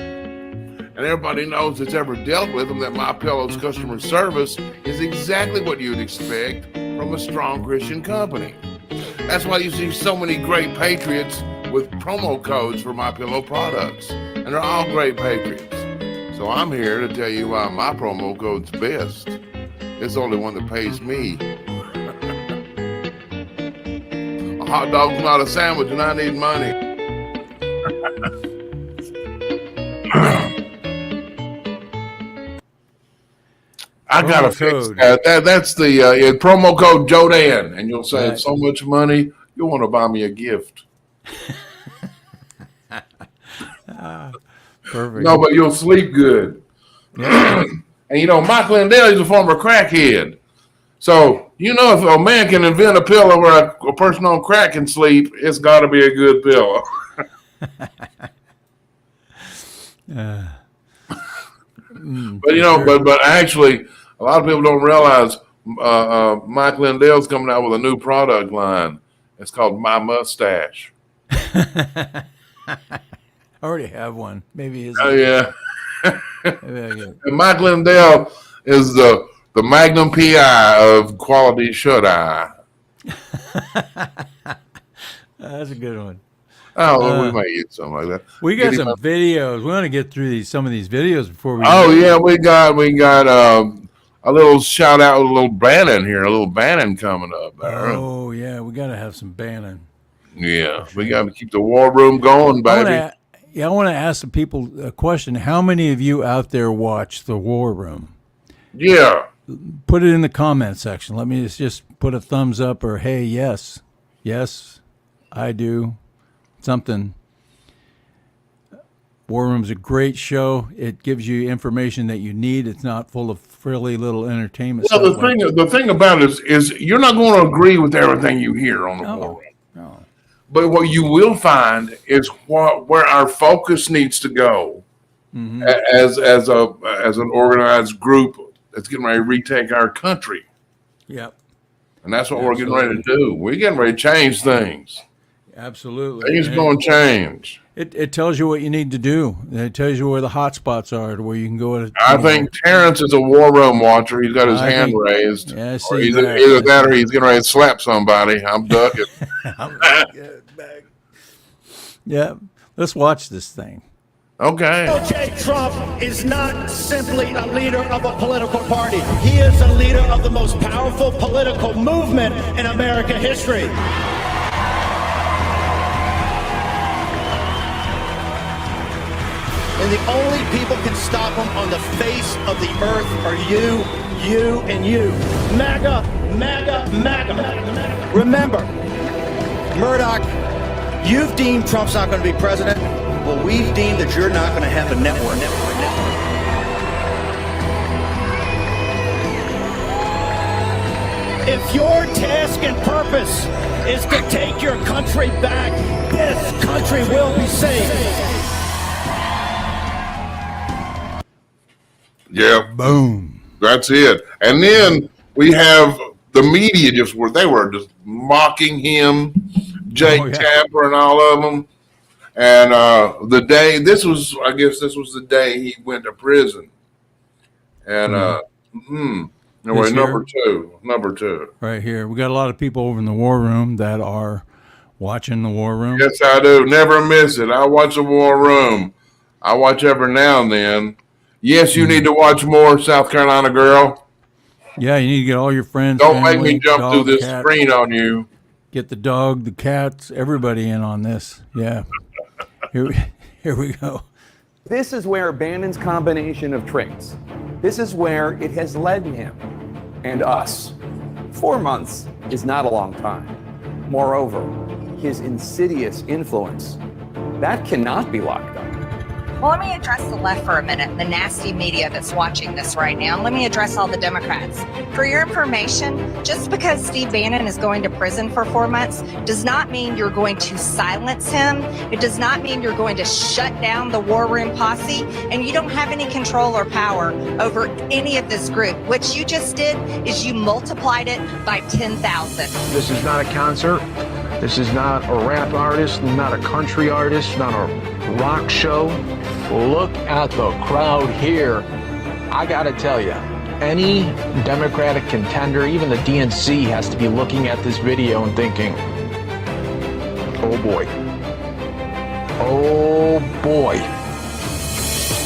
And everybody knows that's ever dealt with them that My Pillow's customer service is exactly what you'd expect from a strong Christian company. That's why you see so many great patriots with promo codes for My Pillow products, and they're all great patriots. So I'm here to tell you why my promo code's best. It's the only one that pays me. A hot dog's not a sandwich, and I need money. I gotta Promo fix code. that. That's the promo code Jodan, and you'll save Right. so much money. You'll want to buy me a gift. Perfect. No, but you'll sleep good. And you know, Mike Lindell is a former crackhead. So, you know, if a man can invent a pillow where a person on crack can sleep, it's got to be a good pillow. But, you know, but actually, a lot of people don't realize Mike Lindell's coming out with a new product line. It's called My Mustache. I already have one. Maybe his. Oh, yeah. Yeah. And Mike Lindell is the Magnum PI of quality shut eye. That's a good one. Oh, we may get something like that. We Get got him some up. videos. We want to get through some of these videos before we. Oh yeah, we got a little shout out, a little Bannon here, a little Bannon coming up there. Oh yeah, we got to have some Bannon. Yeah, we got to keep the war room going, baby. I want to ask the people a question. How many of you out there watch The War Room? Yeah. Put it in the comment section. Let me just put a thumbs up or hey, yes, I do. Something. War Room's a great show. It gives you information that you need. It's not full of frilly little entertainment Well, stuff. the thing about it is you're not going to agree with everything you hear on the war room. No. But what you will find is where our focus needs to go as an organized group that's getting ready to retake our country. Yep. And that's what we're getting ready to do. We're getting ready to change things. Absolutely. Things going to change. It tells you what you need to do. It tells you where the hot spots are, to where you can go. I think Terrence is a war room watcher. He's got his hand raised. Yeah, I Or see either that. that or he's getting ready to slap somebody. I'm ducking. Yeah. Let's watch this thing. Okay. Donald Trump is not simply a leader of a political party. He is a leader of the most powerful political movement in American history. And the only people can stop him on the face of the earth are you, and you. MAGA, MAGA, MAGA. Remember, Murdoch, you've deemed Trump's not going to be president. Well, we've deemed that you're not going to have a network. If your task and purpose is to take your country back, this country will be saved. Yeah. Boom. That's it. And then we have the media they were just mocking him, Jake Tapper and all of them. And this was the day he went to prison. And anyway, number two. Right here. We got a lot of people over in the War Room that are watching the War Room. Yes, I do. Never miss it. I watch the War Room. I watch every now and then. Yes, you need to watch more, South Carolina girl. Yeah, you need to get all your friends. Don't family, make me jump dog, through this cat. screen on you. Get the dog, the cats, everybody in on this. Yeah. Here we go. This is where Bannon's combination of traits, this is where it has led him and us. 4 months is not a long time. Moreover, his insidious influence, that cannot be locked up. Well, let me address the left for a minute, the nasty media that's watching this right now. Let me address all the Democrats. For your information, just because Steve Bannon is going to prison for 4 months does not mean you're going to silence him. It does not mean you're going to shut down the War Room posse, and you don't have any control or power over any of this group. What you just did is you multiplied it by 10,000. This is not a concert. This is not a rap artist, not a country artist, not a rock show. Look at the crowd here. I gotta tell you, any Democratic contender, even the DNC, has to be looking at this video and thinking, oh boy. Oh boy.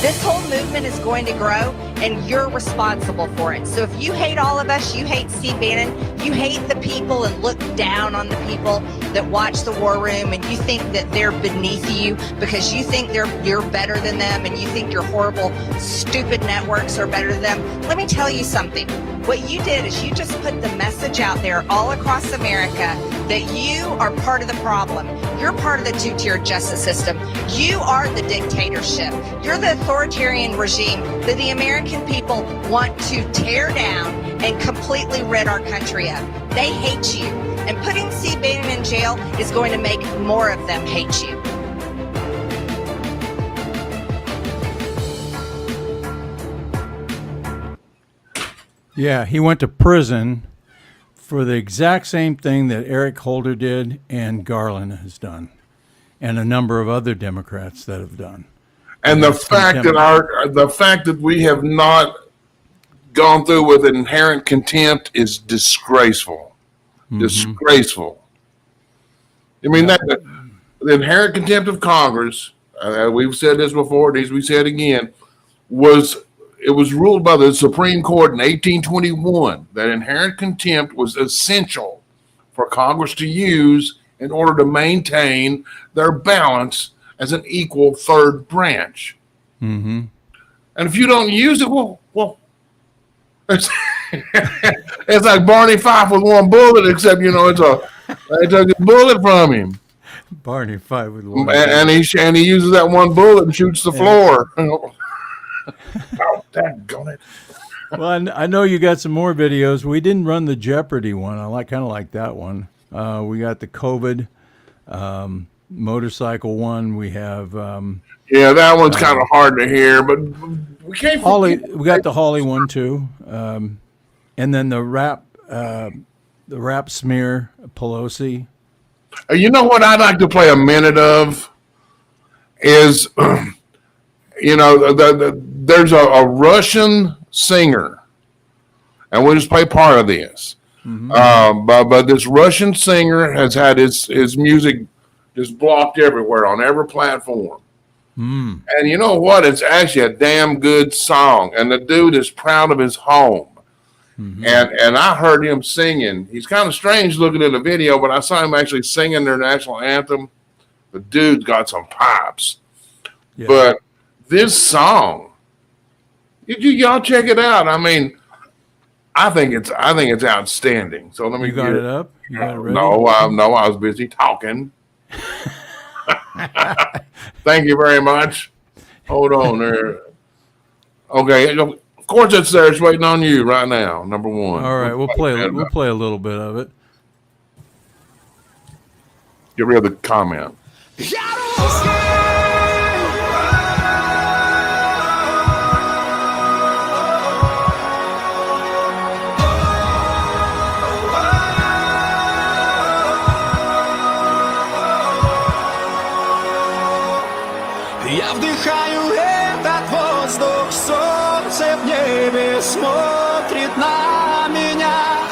This whole movement is going to grow, and you're responsible for it. So if you hate all of us, you hate Steve Bannon, you hate the people and look down on the people that watch the War Room, and you think that they're beneath you because you think you're better than them, and you think your horrible, stupid networks are better than them, let me tell you something. What you did is you just put the message out there all across America that you are part of the problem. You're part of the two-tiered justice system. You are the dictatorship. You're the authoritarian regime that the American people want to tear down and completely rid our country of. They hate you. And putting Steve Bannon in jail is going to make more of them hate you. Yeah, he went to prison for the exact same thing that Eric Holder did and Garland has done, and a number of other Democrats that have done. And the fact that we have not gone through with inherent contempt is disgraceful. Disgraceful. I mean, that the inherent contempt of Congress, we've said this before, we said again, was ruled by the Supreme Court in 1821 that inherent contempt was essential for Congress to use in order to maintain their balance as an equal third branch. Mm-hmm. And if you don't use it, well, it's, it's like Barney Fife with one bullet, except they took a bullet from him. Barney Fife with one and he uses that one bullet and shoots the floor. Oh, daggone it. Well, I know you got some more videos. We didn't run the Jeopardy one. I kind of like that one. We got the COVID motorcycle one. We have that one's kind of hard to hear, but we can't. We got the Holly one too, and then the rap smear Pelosi. You know what I'd like to play a minute of is, there's a Russian singer, and we'll just play part of this. Mm-hmm. But this Russian singer has had his music just blocked everywhere on every platform. Mm. And you know what? It's actually a damn good song, and the dude is proud of his home. Mm-hmm. And I heard him singing. He's kind of strange looking at the video, but I saw him actually singing their national anthem. The dude's got some pipes. Yeah. But this song, y'all check it out. I mean, I think it's outstanding. So let me get it up. You got it ready? No, I was busy talking. Thank you very much. Hold on there. Okay, of course it's there. It's waiting on you right now. Number one. All right, we'll play a little bit of it. Get rid of the comment. Я вдыхаю этот воздух, солнце в небе смотрит на меня.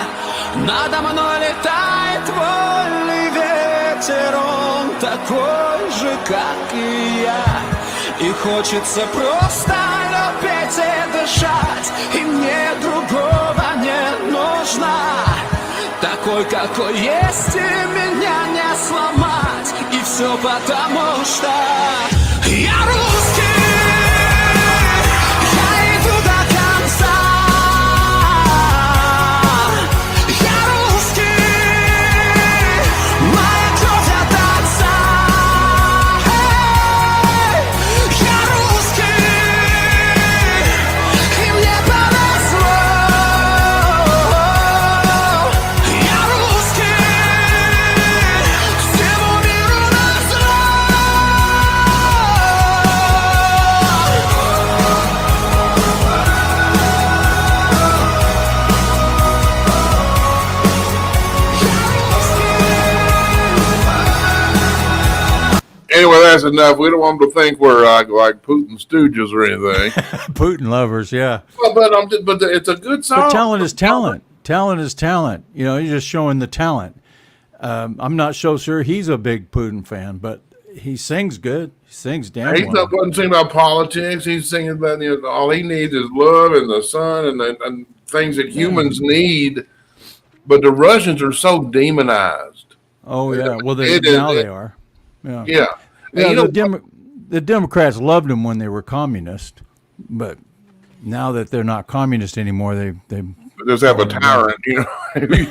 Надо мной летает вольный ветер, он такой же, как и я. И хочется просто любить и дышать, и мне другого не нужно. Такой, какой есть, и меня не сломать. И все потому, что я русский, я иду до конца. Я русский, моя кровь от отца. Я русский, и мне повезло. Я русский, всему миру назло. Anyway, that's enough. We don't want them to think we're like Putin stooges or anything. Putin lovers, yeah. But it's a good song. But talent is talent. Talent is talent. You're just showing the talent. I'm not so sure he's a big Putin fan, but he sings good. He sings damn well. He's not singing about politics. He's singing about all he needs is love and the sun and things that humans need. But the Russians are so demonized. Oh yeah, well they are. Yeah. The Democrats loved them when they were communist, but now that they're not communist anymore, they just have a tyrant. Putin.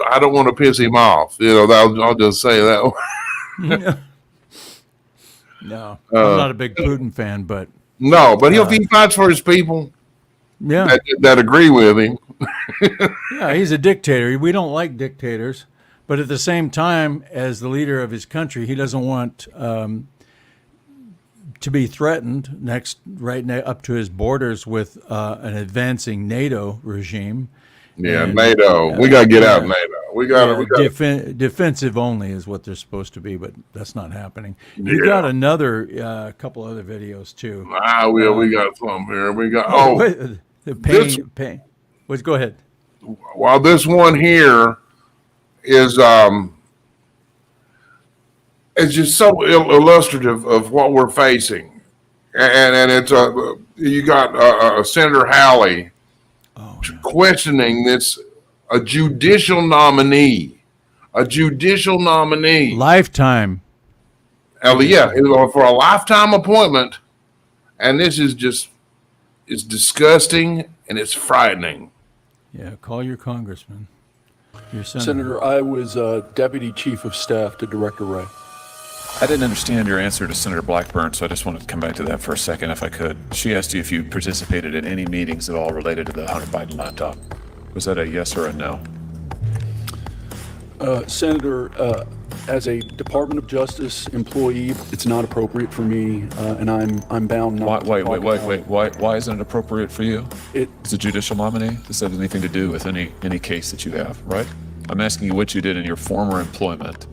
I don't want to piss him off. I'll just say that. No, I'm not a big Putin fan, but no, but he fights for his people. Yeah, that agree with him. Yeah, he's a dictator. We don't like dictators. But at the same time, as the leader of his country, he doesn't want to be threatened up to his borders with an advancing NATO regime. Yeah, NATO. We got to get out of NATO. We got defensive only is what they're supposed to be, but that's not happening. You Yeah. got another couple other videos too. We got some here. We got The this- pain. Let's go ahead. While this one here is it's just so illustrative of what we're facing, and it's you got Senator Halley questioning a judicial nominee, Lifetime. Yeah, for a lifetime appointment, and this is just it's disgusting and it's frightening. Yeah, call your congressman. Your Senator, I was Deputy Chief of Staff to Director Wray. I didn't understand your answer to Senator Blackburn, so I just wanted to come back to that for a second, if I could. She asked you if you participated in any meetings at all related to the Hunter Biden laptop. Was that a yes or a no? Senator, as a Department of Justice employee, it's not appropriate for me, and I'm bound not. Wait. Why isn't it appropriate for you? It's a judicial nominee. This has anything to do with any case that you have, right? I'm asking you what you did in your former employment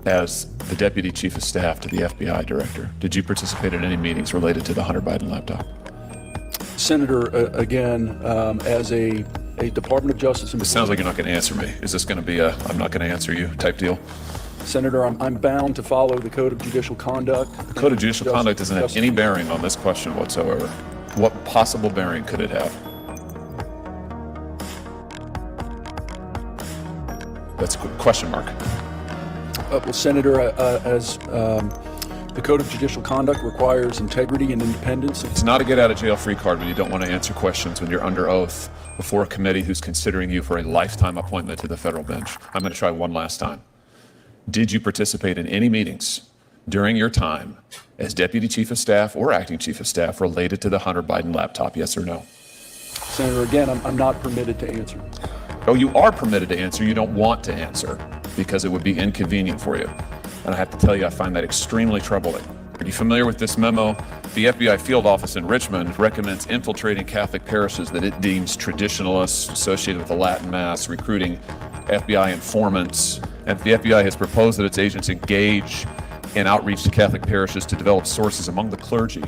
as the Deputy Chief of Staff to the FBI Director. Did you participate in any meetings related to the Hunter Biden laptop? Senator, again, as a Department of Justice employee. It sounds like you're not going to answer me. Is this going to be a I'm not going to answer you type deal? Senator, I'm bound to follow the Code of Judicial Conduct. The Code of Judicial Conduct doesn't have any bearing on this question whatsoever. What possible bearing could it have? That's a question mark. Well, Senator, as the Code of Judicial Conduct requires integrity and independence. It's not a get out of jail free card when you don't want to answer questions when you're under oath before a committee who's considering you for a lifetime appointment to the federal bench. I'm going to try one last time. Did you participate in any meetings during your time as Deputy Chief of Staff or Acting Chief of Staff related to the Hunter Biden laptop, yes or no? Senator, again, I'm not permitted to answer. Oh, you are permitted to answer. You don't want to answer because it would be inconvenient for you. And I have to tell you, I find that extremely troubling. Are you familiar with this memo? The FBI field office in Richmond recommends infiltrating Catholic parishes that it deems traditionalists associated with the Latin Mass, recruiting FBI informants, and the FBI has proposed that its agents engage in outreach to Catholic parishes to develop sources among the clergy.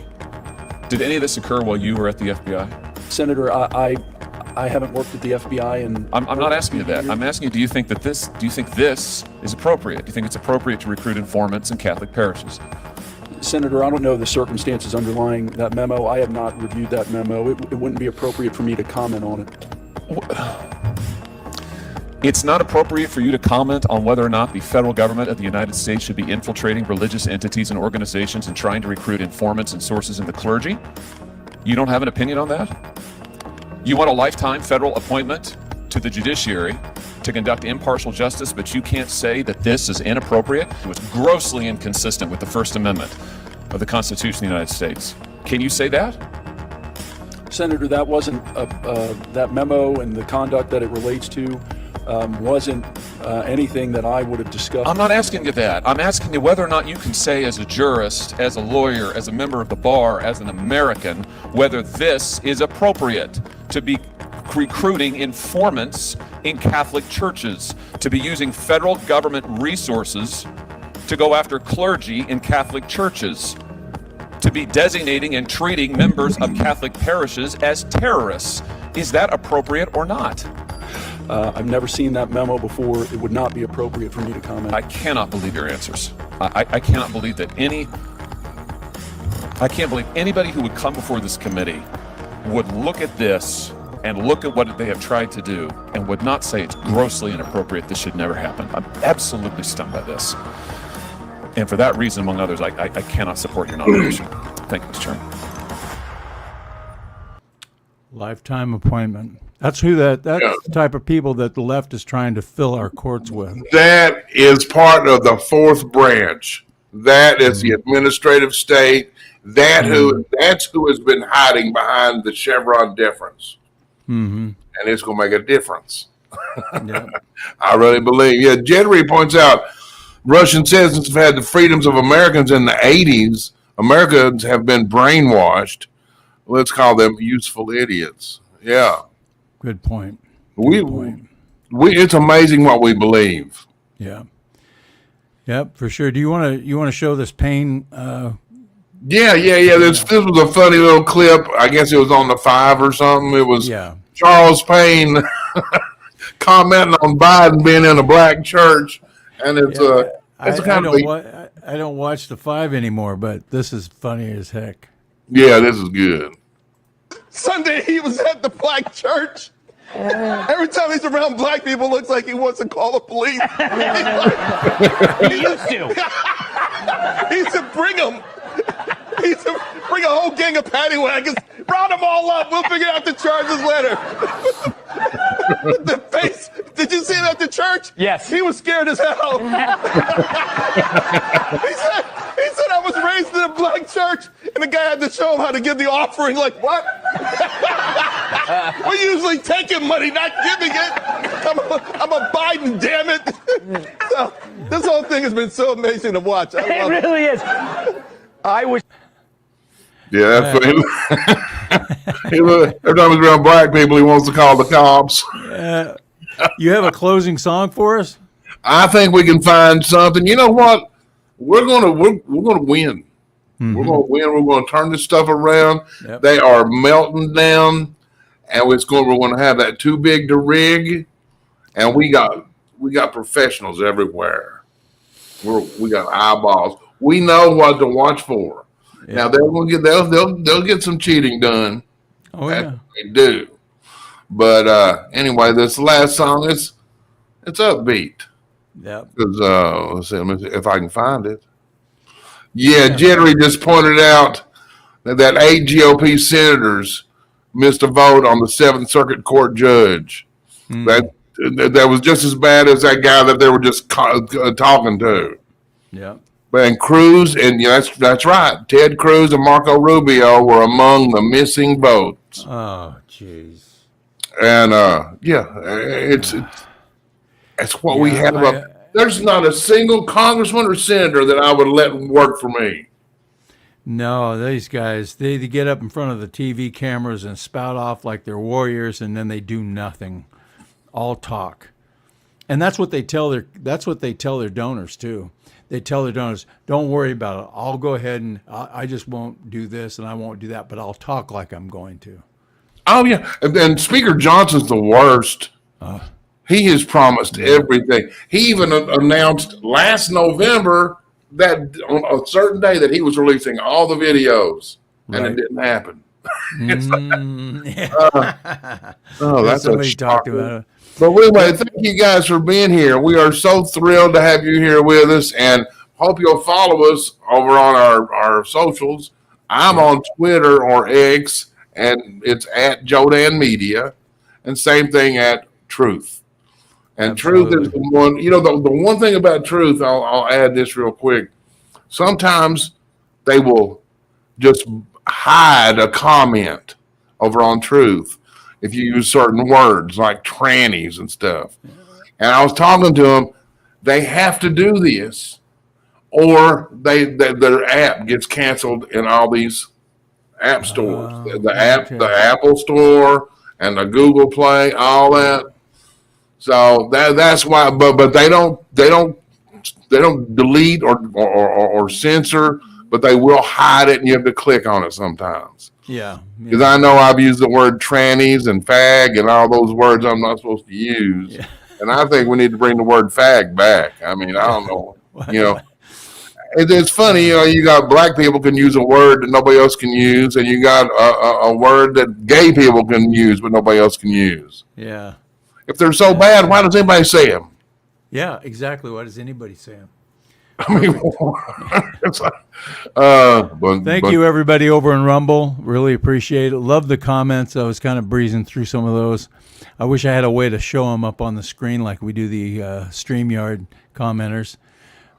Did any of this occur while you were at the FBI? Senator, I haven't worked at the FBI, and I'm not asking you that. I'm asking you, do you think this is appropriate? Do you think it's appropriate to recruit informants in Catholic parishes? Senator, I don't know the circumstances underlying that memo. I have not reviewed that memo. It wouldn't be appropriate for me to comment on it. It's not appropriate for you to comment on whether or not the federal government of the United States should be infiltrating religious entities and organizations and trying to recruit informants and sources in the clergy? You don't have an opinion on that? You want a lifetime federal appointment to the judiciary to conduct impartial justice, but you can't say that this is inappropriate? It was grossly inconsistent with the First Amendment of the Constitution of the United States. Can you say that? Senator, that wasn't that memo and the conduct that it relates to wasn't anything that I would have discussed. I'm not asking you that. I'm asking you whether or not you can say as a jurist, as a lawyer, as a member of the bar, as an American, whether this is appropriate to be recruiting informants in Catholic churches, to be using federal government resources to go after clergy in Catholic churches, to be designating and treating members of Catholic parishes as terrorists. Is that appropriate or not? I've never seen that memo before. It would not be appropriate for me to comment. I cannot believe your answers. I cannot believe that I can't believe anybody who would come before this committee would look at this and look at what they have tried to do and would not say it's grossly inappropriate, this should never happen. I'm absolutely stunned by this. And for that reason, among others, I cannot support your nomination. Thank you, Mr. Chairman. Lifetime appointment. That's the type of people that the left is trying to fill our courts with. That is part of the fourth branch. That is the administrative state. That's who has been hiding behind the Chevron deference. Mm-hmm. And it's going to make a difference. Yeah. I really believe. Yeah, Jedry points out Russian citizens have had the freedoms of Americans in the 80s. Americans have been brainwashed. Let's call them useful idiots. Yeah. Good point. We it's amazing what we believe. Yeah. Yep, for sure. Do you want to show this pain? Yeah. This was a funny little clip. I guess it was on the 5 or something. It was Charles Payne commenting on Biden being in a black church, and it's I don't watch the 5 anymore, but this is funny as heck. Yeah, this is good. Sunday he was at the black church. Every time he's around black people, it looks like he wants to call the police. He used to. He said, bring them. He said, bring a whole gang of paddy wagons. Round them all up. We'll figure out the charges later. The face. Did you see him at the church? Yes. He was scared as hell. He said, I was raised in a black church, and the guy had to show him how to give the offering. Like, what? We're usually taking money, not giving it. I'm a Biden, damn it. So, this whole thing has been so amazing to watch. It really is. I was. Yeah, that's what every time he's around black people, he wants to call the cops. You have a closing song for us? I think we can find something. You know what? We're gonna win. Mm-hmm. We're gonna win. We're gonna turn this stuff around. Yep. They are melting down, and we're gonna have that too big to rig, and we got professionals everywhere. We got eyeballs. We know what to watch for. Yeah. Now they'll get some cheating done. Oh yeah, they do. But anyway, this last song it's upbeat. Yeah. Because let's see if I can find it. Yeah, Jerry just pointed out that 8 GOP senators missed a vote on the 7th Circuit Court judge. That was just as bad as that guy that they were just talking to. Yeah. And Cruz, and that's right. Ted Cruz and Marco Rubio were among the missing votes. Oh, jeez. And it's what we have. There's not a single congressman or senator that I would let work for me. No, these guys, they get up in front of the TV cameras and spout off like they're warriors, and then they do nothing. All talk. And that's what they tell their donors too. They tell their donors, don't worry about it. I'll go ahead and I just won't do this and I won't do that, but I'll talk like I'm going to. Oh, yeah. And Speaker Johnson's the worst. He has promised everything. He even announced last November that on a certain day that he was releasing all the videos, and it didn't happen. That's somebody talked about it. But anyway, thank you guys for being here. We are so thrilled to have you here with us, and hope you'll follow us over on our socials. I'm on Twitter or X, and it's at Jodan Media, and same thing at Truth. And Absolutely. Truth is the one, the one thing about Truth, I'll add this real quick. Sometimes they will just hide a comment over on Truth if you use certain words like trannies and stuff. And I was talking to them, they have to do this or their app gets canceled in all these app stores. The Apple Store and the Google Play, all that. So that's why, but they don't delete or censor, but they will hide it, and you have to click on it sometimes. Yeah. Because I know I've used the word trannies and fag and all those words I'm not supposed to use, yeah. And I think we need to bring the word fag back. I mean, I don't know, It's funny, you got black people can use a word that nobody else can use, and you got a word that gay people can use, but nobody else can use. Yeah. If they're so bad, why does anybody say them? Yeah, exactly. Why does anybody say them? I mean, thank you, everybody over in Rumble. Really appreciate it. Love the comments. I was kind of breezing through some of those. I wish I had a way to show them up on the screen like we do the StreamYard commenters.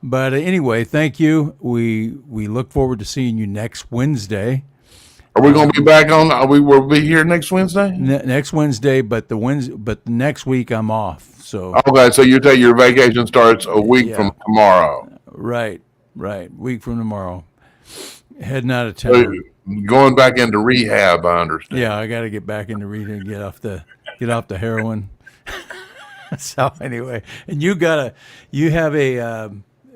But anyway, thank you. We look forward to seeing you next Wednesday. Are we going to be back on? We'll be here next Wednesday. Next Wednesday, but next week I'm off. So okay, so you take your vacation starts a week from tomorrow. Right. Week from tomorrow. Heading out of town. So going back into rehab, I understand. Yeah, I got to get back into rehab. Get off the heroin. So anyway, and you have a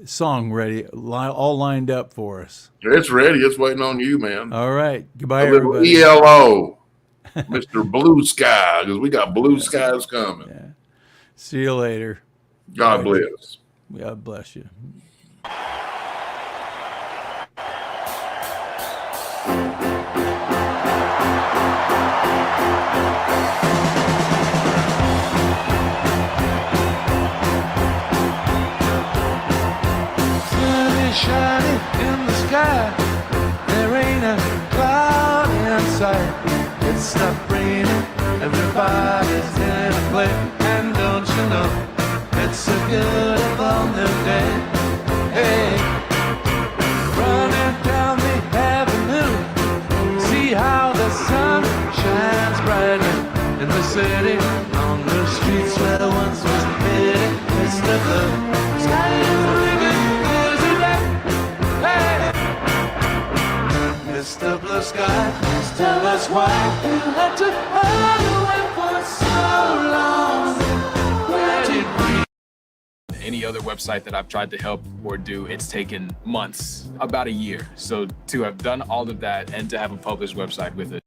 song ready, all lined up for us. It's ready. It's waiting on you, man. All right. Goodbye, A little everybody. ELO, Mr. Blue Sky, because we got blue skies coming. Yeah. See you later. God bless. God bless you. Shining in the sky, there ain't a cloud in sight. It's stopped raining, everybody's in a play, and don't you know, it's a beautiful new day. Hey, running down the avenue, see how the sun shines brightly in the city, on the streets where once was pity. It's the blue sky is ringing. Mr. Blue Sky, please tell us why you had to hide away for so long. Where did we? Any other website that I've tried to help or do, it's taken months, about a year. So to have done all of that and to have a published website with it.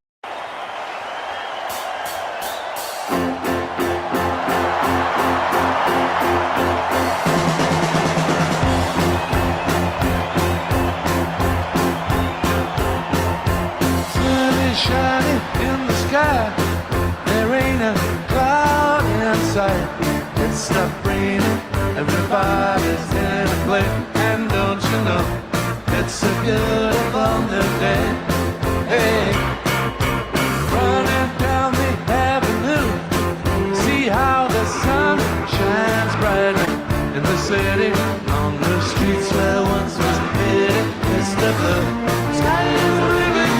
Shining in the sky, there ain't a cloud in sight. It's stopped raining, everybody's in a play, and don't you know, it's a beautiful new day. Hey, running down the avenue, see how the sun shines brightly in the city, on the streets where once was pity. It's the blue sky is ringing.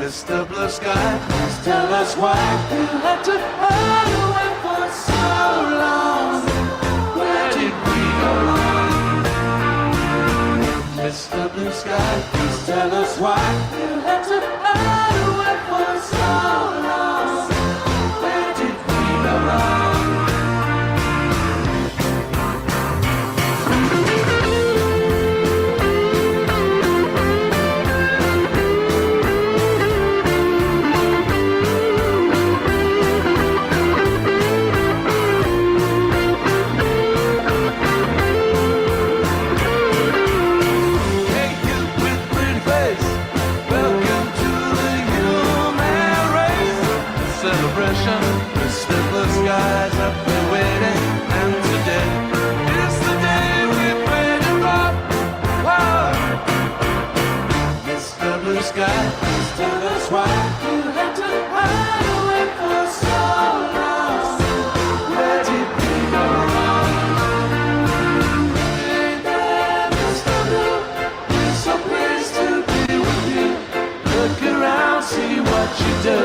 Mr. Blue Sky, please tell us why you had to hide away for so long. Where did we go wrong? Mr. Blue Sky, please tell us why you had to hide away for so long. Where did we go wrong? Mr. Blue Sky's up there waiting, and today is the day we've waited for. Whoa. Mr. Blue Sky, please tell us why you had to hide away for so long. Where did we go wrong? Hey there, Mr. Blue, we're so pleased to be with you. Look around, see what you do.